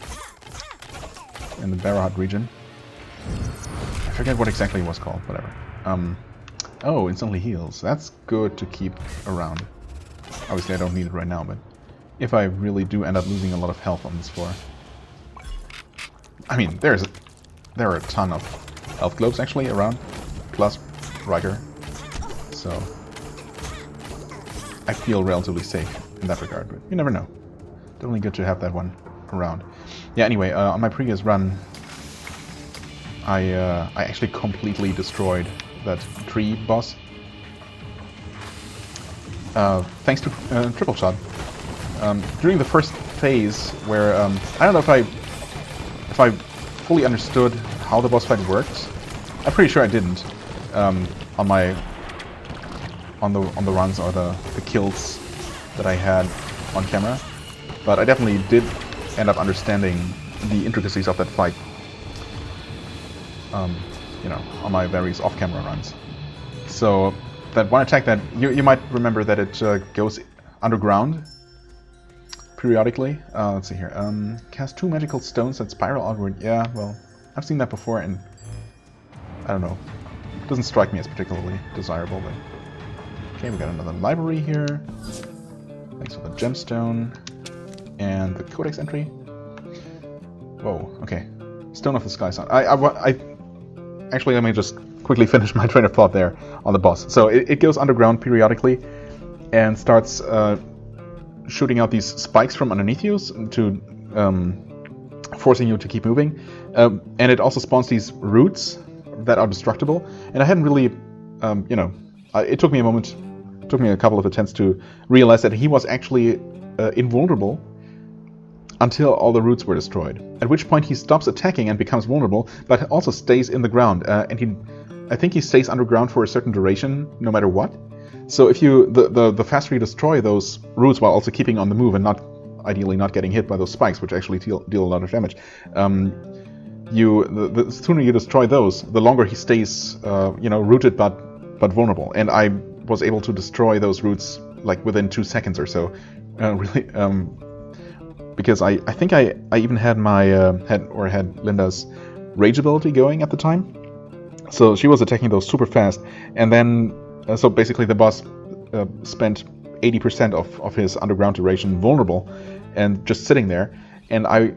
Bergson region. I forget what exactly it was called. Whatever. Oh, instantly heals. That's good to keep around. Obviously, I don't need it right now, but if I really do end up losing a lot of health on this floor. I mean, there are a ton of health globes actually around, plus Riker, so I feel relatively safe in that regard, but you never know. Definitely good to have that one around. Yeah, anyway, on my previous run, I actually completely destroyed that tree boss, thanks to triple shot. During the first phase, where I don't know if I fully understood how the boss fight works. I'm pretty sure I didn't on the runs or the kills that I had on camera, but I definitely did end up understanding the intricacies of that fight you know, on my various off-camera runs. So that one attack that you might remember that it goes underground periodically. Let's see here. Cast 2 magical stones that spiral outward. Yeah, well, I've seen that before, and I don't know. It doesn't strike me as particularly desirable. But okay, we got another library here. Thanks for the gemstone and the codex entry. Whoa. Okay. Stone of the Sky Sun. Actually, let me just quickly finish my train of thought there on the boss. So it goes underground periodically and starts shooting out these spikes from underneath you to forcing you to keep moving. And it also spawns these roots that are destructible. And I hadn't really, you know, it took me a moment, took me a couple of attempts to realize that he was actually invulnerable until all the roots were destroyed. At which point he stops attacking and becomes vulnerable, but also stays in the ground. And I think he stays underground for a certain duration, no matter what. So if you, the faster you destroy those roots while also keeping on the move and ideally not getting hit by those spikes, which actually deal a lot of damage, the sooner you destroy those, the longer he stays, you know, rooted but vulnerable. And I was able to destroy those roots like within 2 seconds or so, really. Because I think I even had my had Linda's rage ability going at the time, so she was attacking those super fast, and then so basically the boss spent 80% of his underground duration vulnerable and just sitting there, and I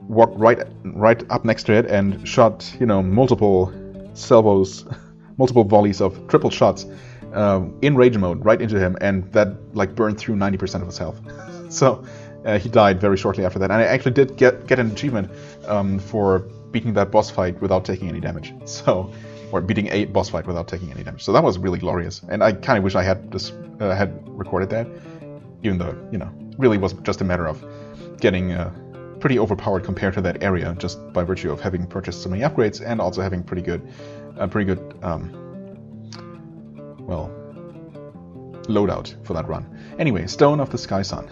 walked right up next to it and shot, you know, multiple salvos, multiple volleys of triple shots in rage mode right into him, and that like burned through 90% of his health. So. He died very shortly after that, and I actually did get an achievement for beating that boss fight without taking any damage. So, or beating a boss fight without taking any damage. So that was really glorious, and I kind of wish I had had recorded that, even though, you know, really was just a matter of getting pretty overpowered compared to that area, just by virtue of having purchased so many upgrades and also having pretty good well, loadout for that run. Anyway, Stone of the Sky Sun.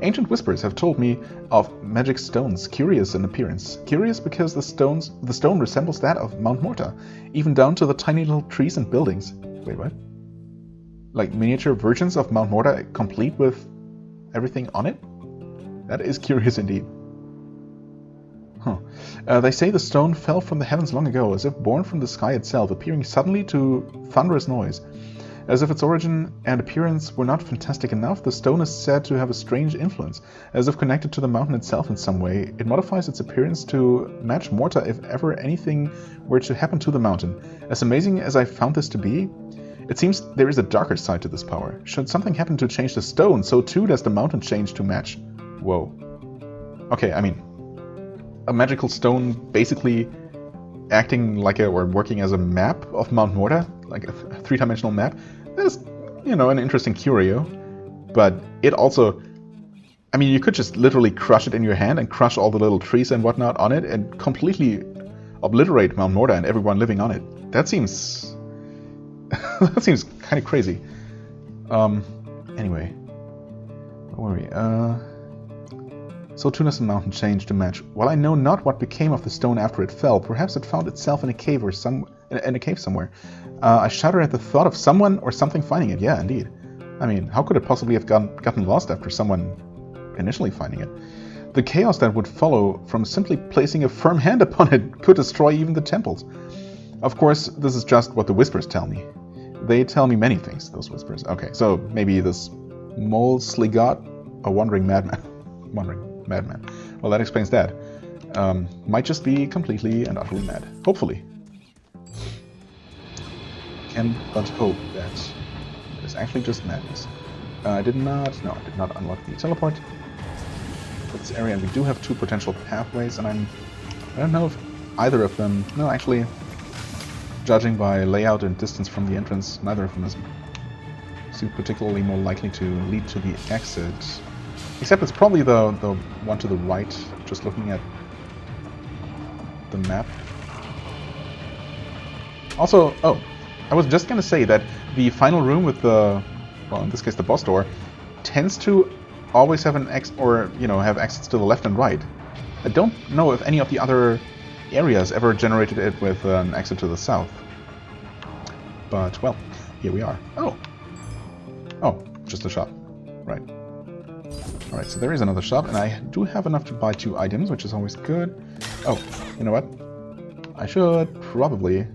Ancient whispers have told me of magic stones, curious in appearance. Curious because the stone resembles that of Mount Morta, even down to the tiny little trees and buildings. Wait, what? Like miniature versions of Mount Morta, complete with everything on it? That is curious indeed. Huh. They say the stone fell from the heavens long ago, as if born from the sky itself, appearing suddenly to thunderous noise. As if its origin and appearance were not fantastic enough, the stone is said to have a strange influence. As if connected to the mountain itself in some way, it modifies its appearance to match Morta if ever anything were to happen to the mountain. As amazing as I found this to be, it seems there is a darker side to this power. Should something happen to change the stone, so too does the mountain change to match. Whoa. Okay, I mean, a magical stone basically acting like or working as a map of Mount Morta, like a three-dimensional map. That is, you know, an interesting curio, but it also, I mean, you could just literally crush it in your hand and crush all the little trees and whatnot on it and completely obliterate Mount Morta and everyone living on it. That seems that seems kind of crazy. Anyway, where were we? So too does the mountain change to match. While I know not what became of the stone after it fell, perhaps it found itself in a cave or in a cave somewhere. I shudder at the thought of someone or something finding it. Yeah, indeed. I mean, how could it possibly have gotten lost after someone initially finding it? The chaos that would follow from simply placing a firm hand upon it could destroy even the temples. Of course, this is just what the whispers tell me. They tell me many things, those whispers. Okay, so maybe this mole sligot, a wandering madman. Well, that explains that. Might just be completely and utterly mad. Hopefully. Can but hope that it is actually just madness. I did not unlock the teleport for this area, and we do have 2 potential pathways, and I don't know if either of them, no, actually, judging by layout and distance from the entrance, neither of them seem particularly more likely to lead to the exit. Except it's probably the one to the right, just looking at the map. Also, oh, I was just gonna say that the final room with the, well, in this case the boss door, tends to always have an have exits to the left and right. I don't know if any of the other areas ever generated it with an exit to the south. But, well, here we are. Oh! Oh, just a shop. Right. Alright, so there is another shop, and I do have enough to buy 2 items, which is always good. Oh, you know what? I should probably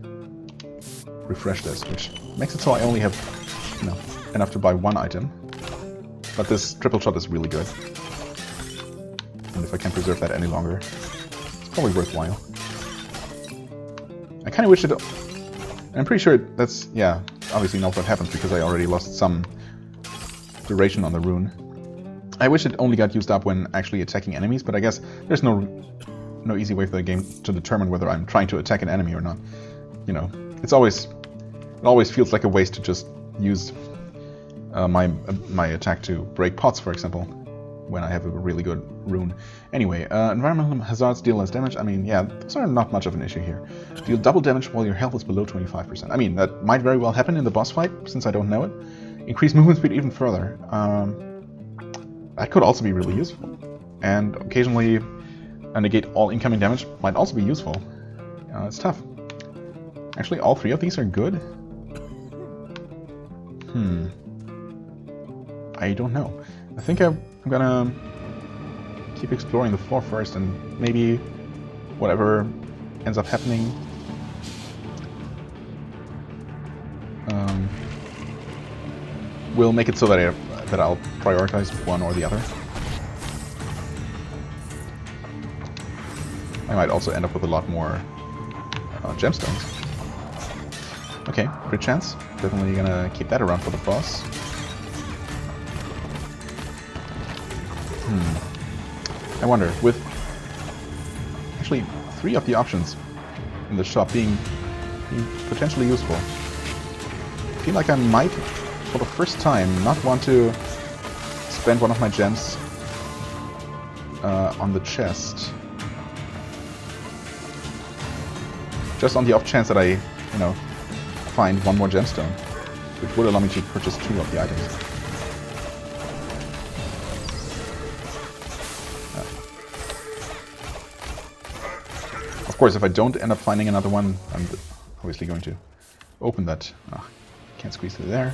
refresh this, which makes it so I only have, you know, enough to buy 1 item. But this triple shot is really good. And if I can preserve that any longer, it's probably worthwhile. I kind of wish it... I'm pretty sure that's... yeah, obviously not what happens because I already lost some duration on the rune. I wish it only got used up when actually attacking enemies, but I guess there's no easy way for the game to determine whether I'm trying to attack an enemy or not. You know, it always feels like a waste to just use my attack to break pots, for example, when I have a really good rune. Anyway, environmental hazards deal less damage. I mean, yeah, those are not much of an issue here. Deal double damage while your health is below 25%. I mean, that might very well happen in the boss fight, since I don't know it. Increase movement speed even further. That could also be really useful. And occasionally negate all incoming damage might also be useful. It's tough. Actually, all 3 of these are good. I don't know. I think I'm gonna keep exploring the floor first, and maybe whatever ends up happening will make it so that I'll prioritize one or the other. I might also end up with a lot more gemstones. Okay, crit chance. Definitely gonna keep that around for the boss. I wonder, with actually 3 of the options in the shop being potentially useful, I feel like I might, for the first time, not want to spend one of my gems on the chest. Just on the off chance that I, you know, find 1 more gemstone, which would allow me to purchase 2 of the items. Of course, if I don't end up finding another one, I'm obviously going to open that. Oh, can't squeeze through there.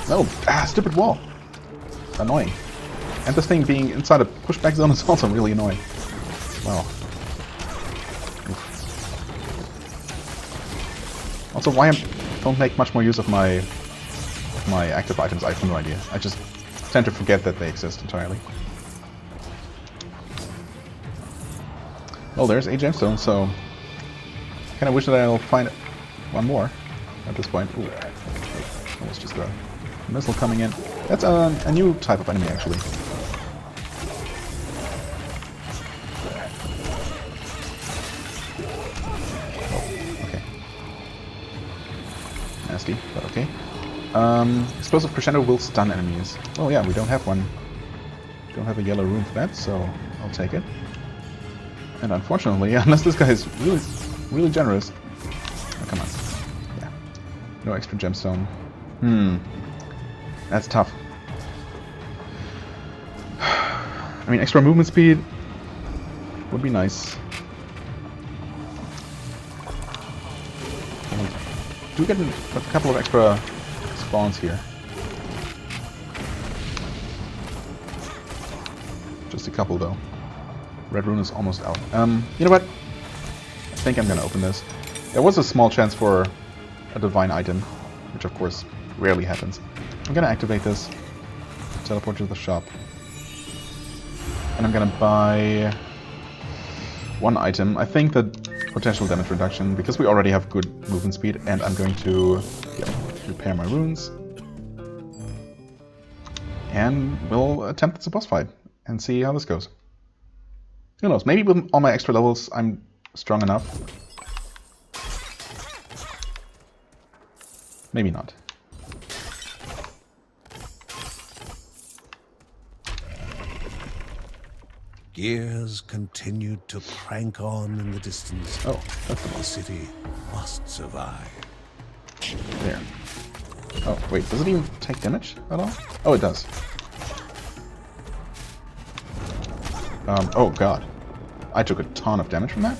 No! Ah, stupid wall! Annoying. And this thing being inside a pushback zone is also really annoying. Wow. Also, why I don't make much more use of my active items, I have no idea. I just tend to forget that they exist entirely. Well, there's a gemstone, so I kind of wish that I'll find 1 more at this point. Ooh, that was just a missile coming in. That's a new type of enemy, actually. Nasty, but okay. Explosive crescendo will stun enemies. Well, yeah, we don't have one. We don't have a yellow rune for that, so I'll take it. And unfortunately, unless this guy is really generous. Oh, come on. Yeah. No extra gemstone. That's tough. I mean, extra movement speed would be nice. Do get a couple of extra spawns here. Just a couple though. Red rune is almost out. You know what? I think I'm gonna open this. There was a small chance for a divine item, which of course rarely happens. I'm gonna activate this, teleport to the shop, and I'm gonna buy 1 item. I think that potential damage reduction, because we already have good movement speed, and I'm going to repair my runes. And we'll attempt this boss fight and see how this goes. Who knows, maybe with all my extra levels I'm strong enough. Maybe not. Gears continued to crank on in the distance. Oh, that's The city must survive. there. Oh, wait, does it even take damage at all? Oh, it does. Oh god. I took a ton of damage from that.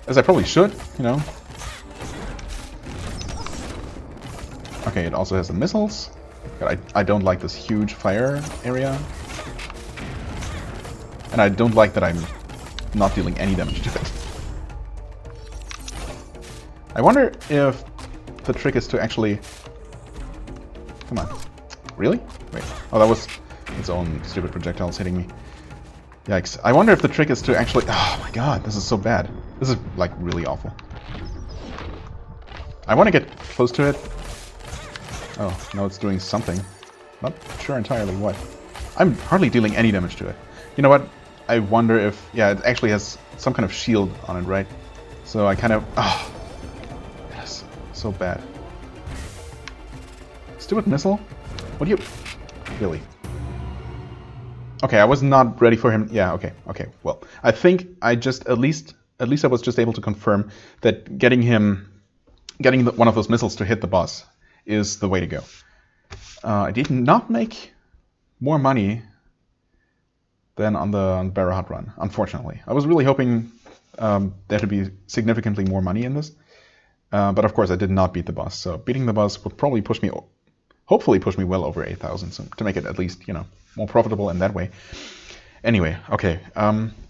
As I probably should, you know. Okay, it also has the missiles. God, I don't like this huge fire area. And I don't like that I'm not dealing any damage to it. I wonder if the trick is to actually... Come on. Really? Wait. Oh, that was its own stupid projectiles hitting me. Yikes. I wonder if the trick is to actually... Oh my god, this is so bad. This is, like, really awful. I want to get close to it. Oh, no, it's doing something. Not sure entirely what. I'm hardly dealing any damage to it. You know what? I wonder if... Yeah, it actually has some kind of shield on it, right? So I kind of... Oh, yes, so bad. Stupid missile? What do you... Really? Okay, I was not ready for him. Yeah, okay, okay. Well, I think I just... At least I was just able to confirm that getting one of those missiles to hit the boss is the way to go. I did not make more money than on the Barrow Hut run, unfortunately. I was really hoping there to be significantly more money in this. But of course I did not beat the boss, so beating the boss would probably push me, hopefully push me well over 8,000, so to make it at least, you know, more profitable in that way. Anyway, okay,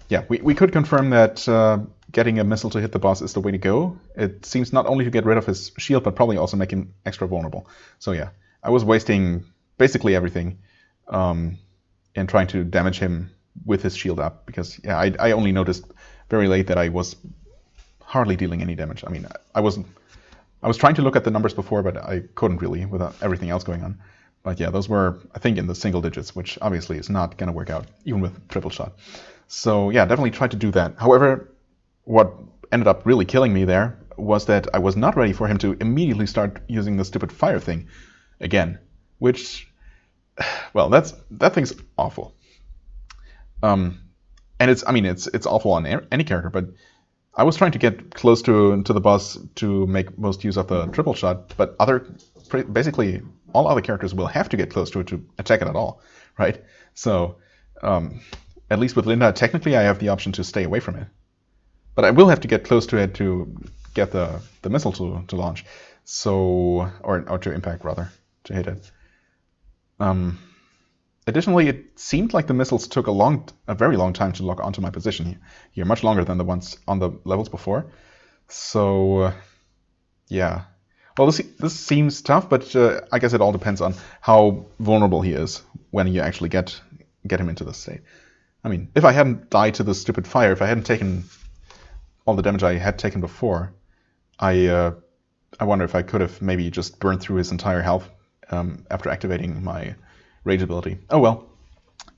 yeah, we could confirm that getting a missile to hit the boss is the way to go. It seems not only to get rid of his shield, but probably also make him extra vulnerable. So yeah, I was wasting basically everything in trying to damage him with his shield up, because yeah, I only noticed very late that I was hardly dealing any damage. I mean, I was trying to look at the numbers before, but I couldn't really without everything else going on. But yeah, those were, I think, in the single digits, which obviously is not going to work out, even with triple shot. So yeah, definitely try to do that. However, what ended up really killing me there was that I was not ready for him to immediately start using the stupid fire thing again, which, well, that thing's awful. And it's awful on any character, but I was trying to get close to the boss to make most use of the triple shot, but basically all other characters will have to get close to it to attack it at all, right? So at least with Linda, technically I have the option to stay away from it, but I will have to get close to it to get the missile to launch, so or to impact rather, to hit it. Additionally, it seemed like the missiles took a very long time to lock onto my position here, much longer than the ones on the levels before. So, yeah. Well, this seems tough, but I guess it all depends on how vulnerable he is when you actually get him into this state. I mean, if I hadn't died to the stupid fire, if I hadn't taken all the damage I had taken before, I wonder if I could have maybe just burned through his entire health after activating my rage ability. Oh well,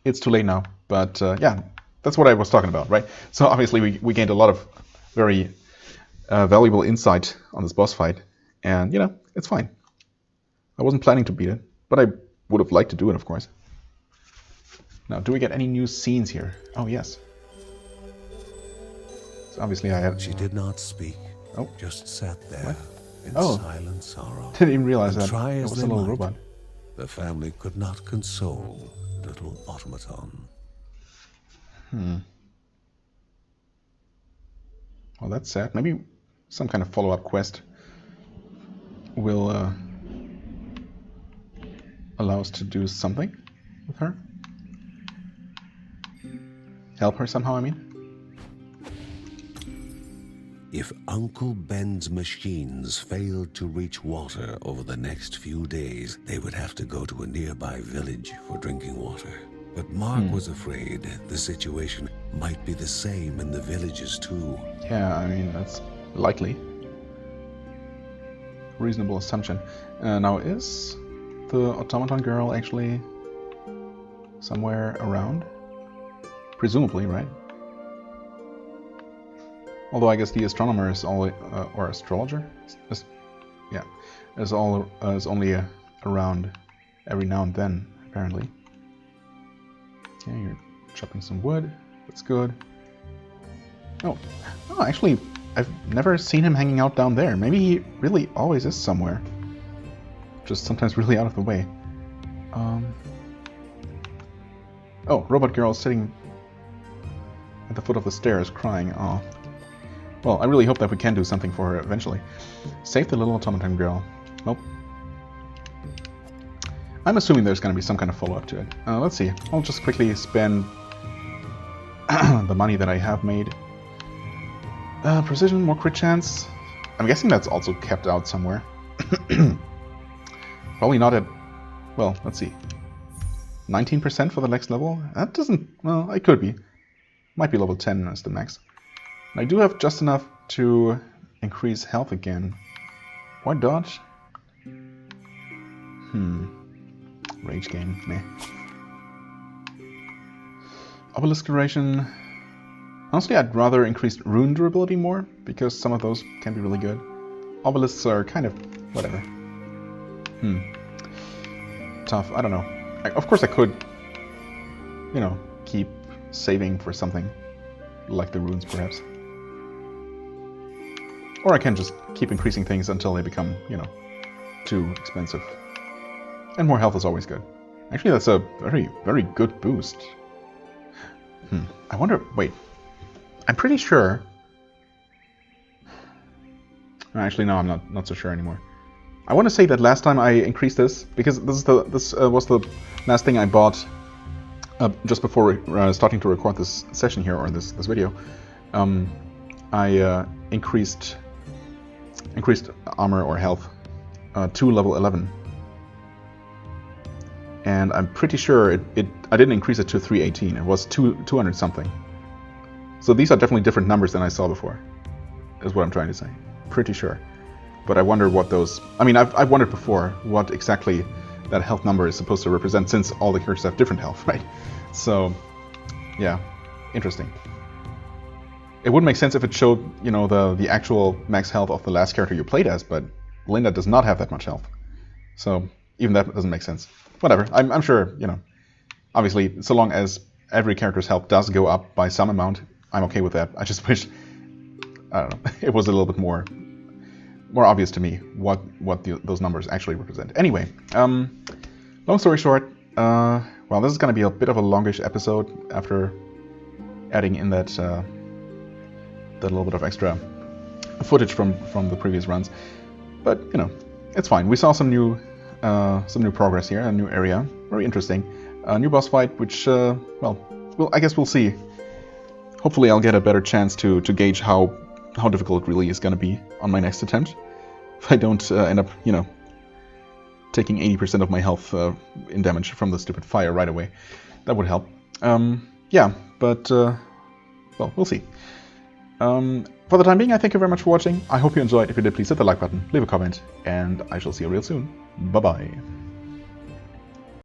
it's too late now. But yeah, that's what I was talking about, right? So obviously we gained a lot of very valuable insight on this boss fight, and you know, it's fine. I wasn't planning to beat it, but I would have liked to do it, of course. Now, do we get any new scenes here? Oh yes. So obviously I have... She did not speak. Oh. Just sat there in Oh. silent sorrow. Didn't even realize And that try it as was a they little might, robot. the family could not console the little automaton. Well, that's sad. Maybe some kind of follow-up quest will allow us to do something with her. Help her somehow, I mean. If Uncle Ben's machines failed to reach water over the next few days, they would have to go to a nearby village for drinking water. But Mark was afraid the situation might be the same in the villages too. Yeah, I mean, that's likely. Reasonable assumption. Now, is the automaton girl actually somewhere around? Presumably, right? Although I guess the astronomer is only, or astrologer, is only around every now and then, apparently. Yeah, you're chopping some wood. That's good. Oh, actually, I've never seen him hanging out down there. Maybe he really always is somewhere. Just sometimes really out of the way. Oh, robot girl sitting at the foot of the stairs crying. Oh. Well, I really hope that we can do something for her eventually. Save the little automaton girl. Nope. I'm assuming there's going to be some kind of follow-up to it. Let's see. I'll just quickly spend the money that I have made. Precision, more crit chance. I'm guessing that's also kept out somewhere. Probably not at... Well, let's see. 19% for the next level? That doesn't... Well, it could be. Might be level 10 as the max. And I do have just enough to increase health again. Why dodge? Rage gain. Meh. Obelisk duration. Honestly, I'd rather increase rune durability more, because some of those can be really good. Obelisks are kind of... whatever. Tough. I don't know. Of course I could, you know, keep saving for something. Like the runes, perhaps. Or I can just keep increasing things until they become, you know, too expensive. And more health is always good. Actually, that's a very, very good boost. I wonder... Wait. I'm pretty sure... Actually, no, I'm not so sure anymore. I want to say that last time I increased this, because this was the last thing I bought just before starting to record this session here, or this video. I increased armor or health to level 11. And I'm pretty sure I didn't increase it to 318. It was 200 something. So these are definitely different numbers than I saw before, is what I'm trying to say. Pretty sure. But I wonder what those... I mean, I've wondered before what exactly that health number is supposed to represent, since all the characters have different health, right? So, yeah. Interesting. It would make sense if it showed, you know, the actual max health of the last character you played as, but Linda does not have that much health. So, even that doesn't make sense. Whatever. I'm sure, you know, obviously, so long as every character's health does go up by some amount, I'm okay with that. I just wish, I don't know, it was a little bit more obvious to me what those numbers actually represent. Anyway, long story short, well, this is going to be a bit of a longish episode after adding in that little bit of extra footage from the previous runs. But, you know, it's fine. We saw some new progress here, a new area, very interesting. A new boss fight, which, well, I guess we'll see. Hopefully I'll get a better chance to gauge how difficult it really is going to be on my next attempt. If I don't end up, you know, taking 80% of my health in damage from the stupid fire right away. That would help. Yeah, but, well, we'll see. For the time being, I thank you very much for watching. I hope you enjoyed. If you did, please hit the like button, leave a comment, and I shall see you real soon. Bye-bye.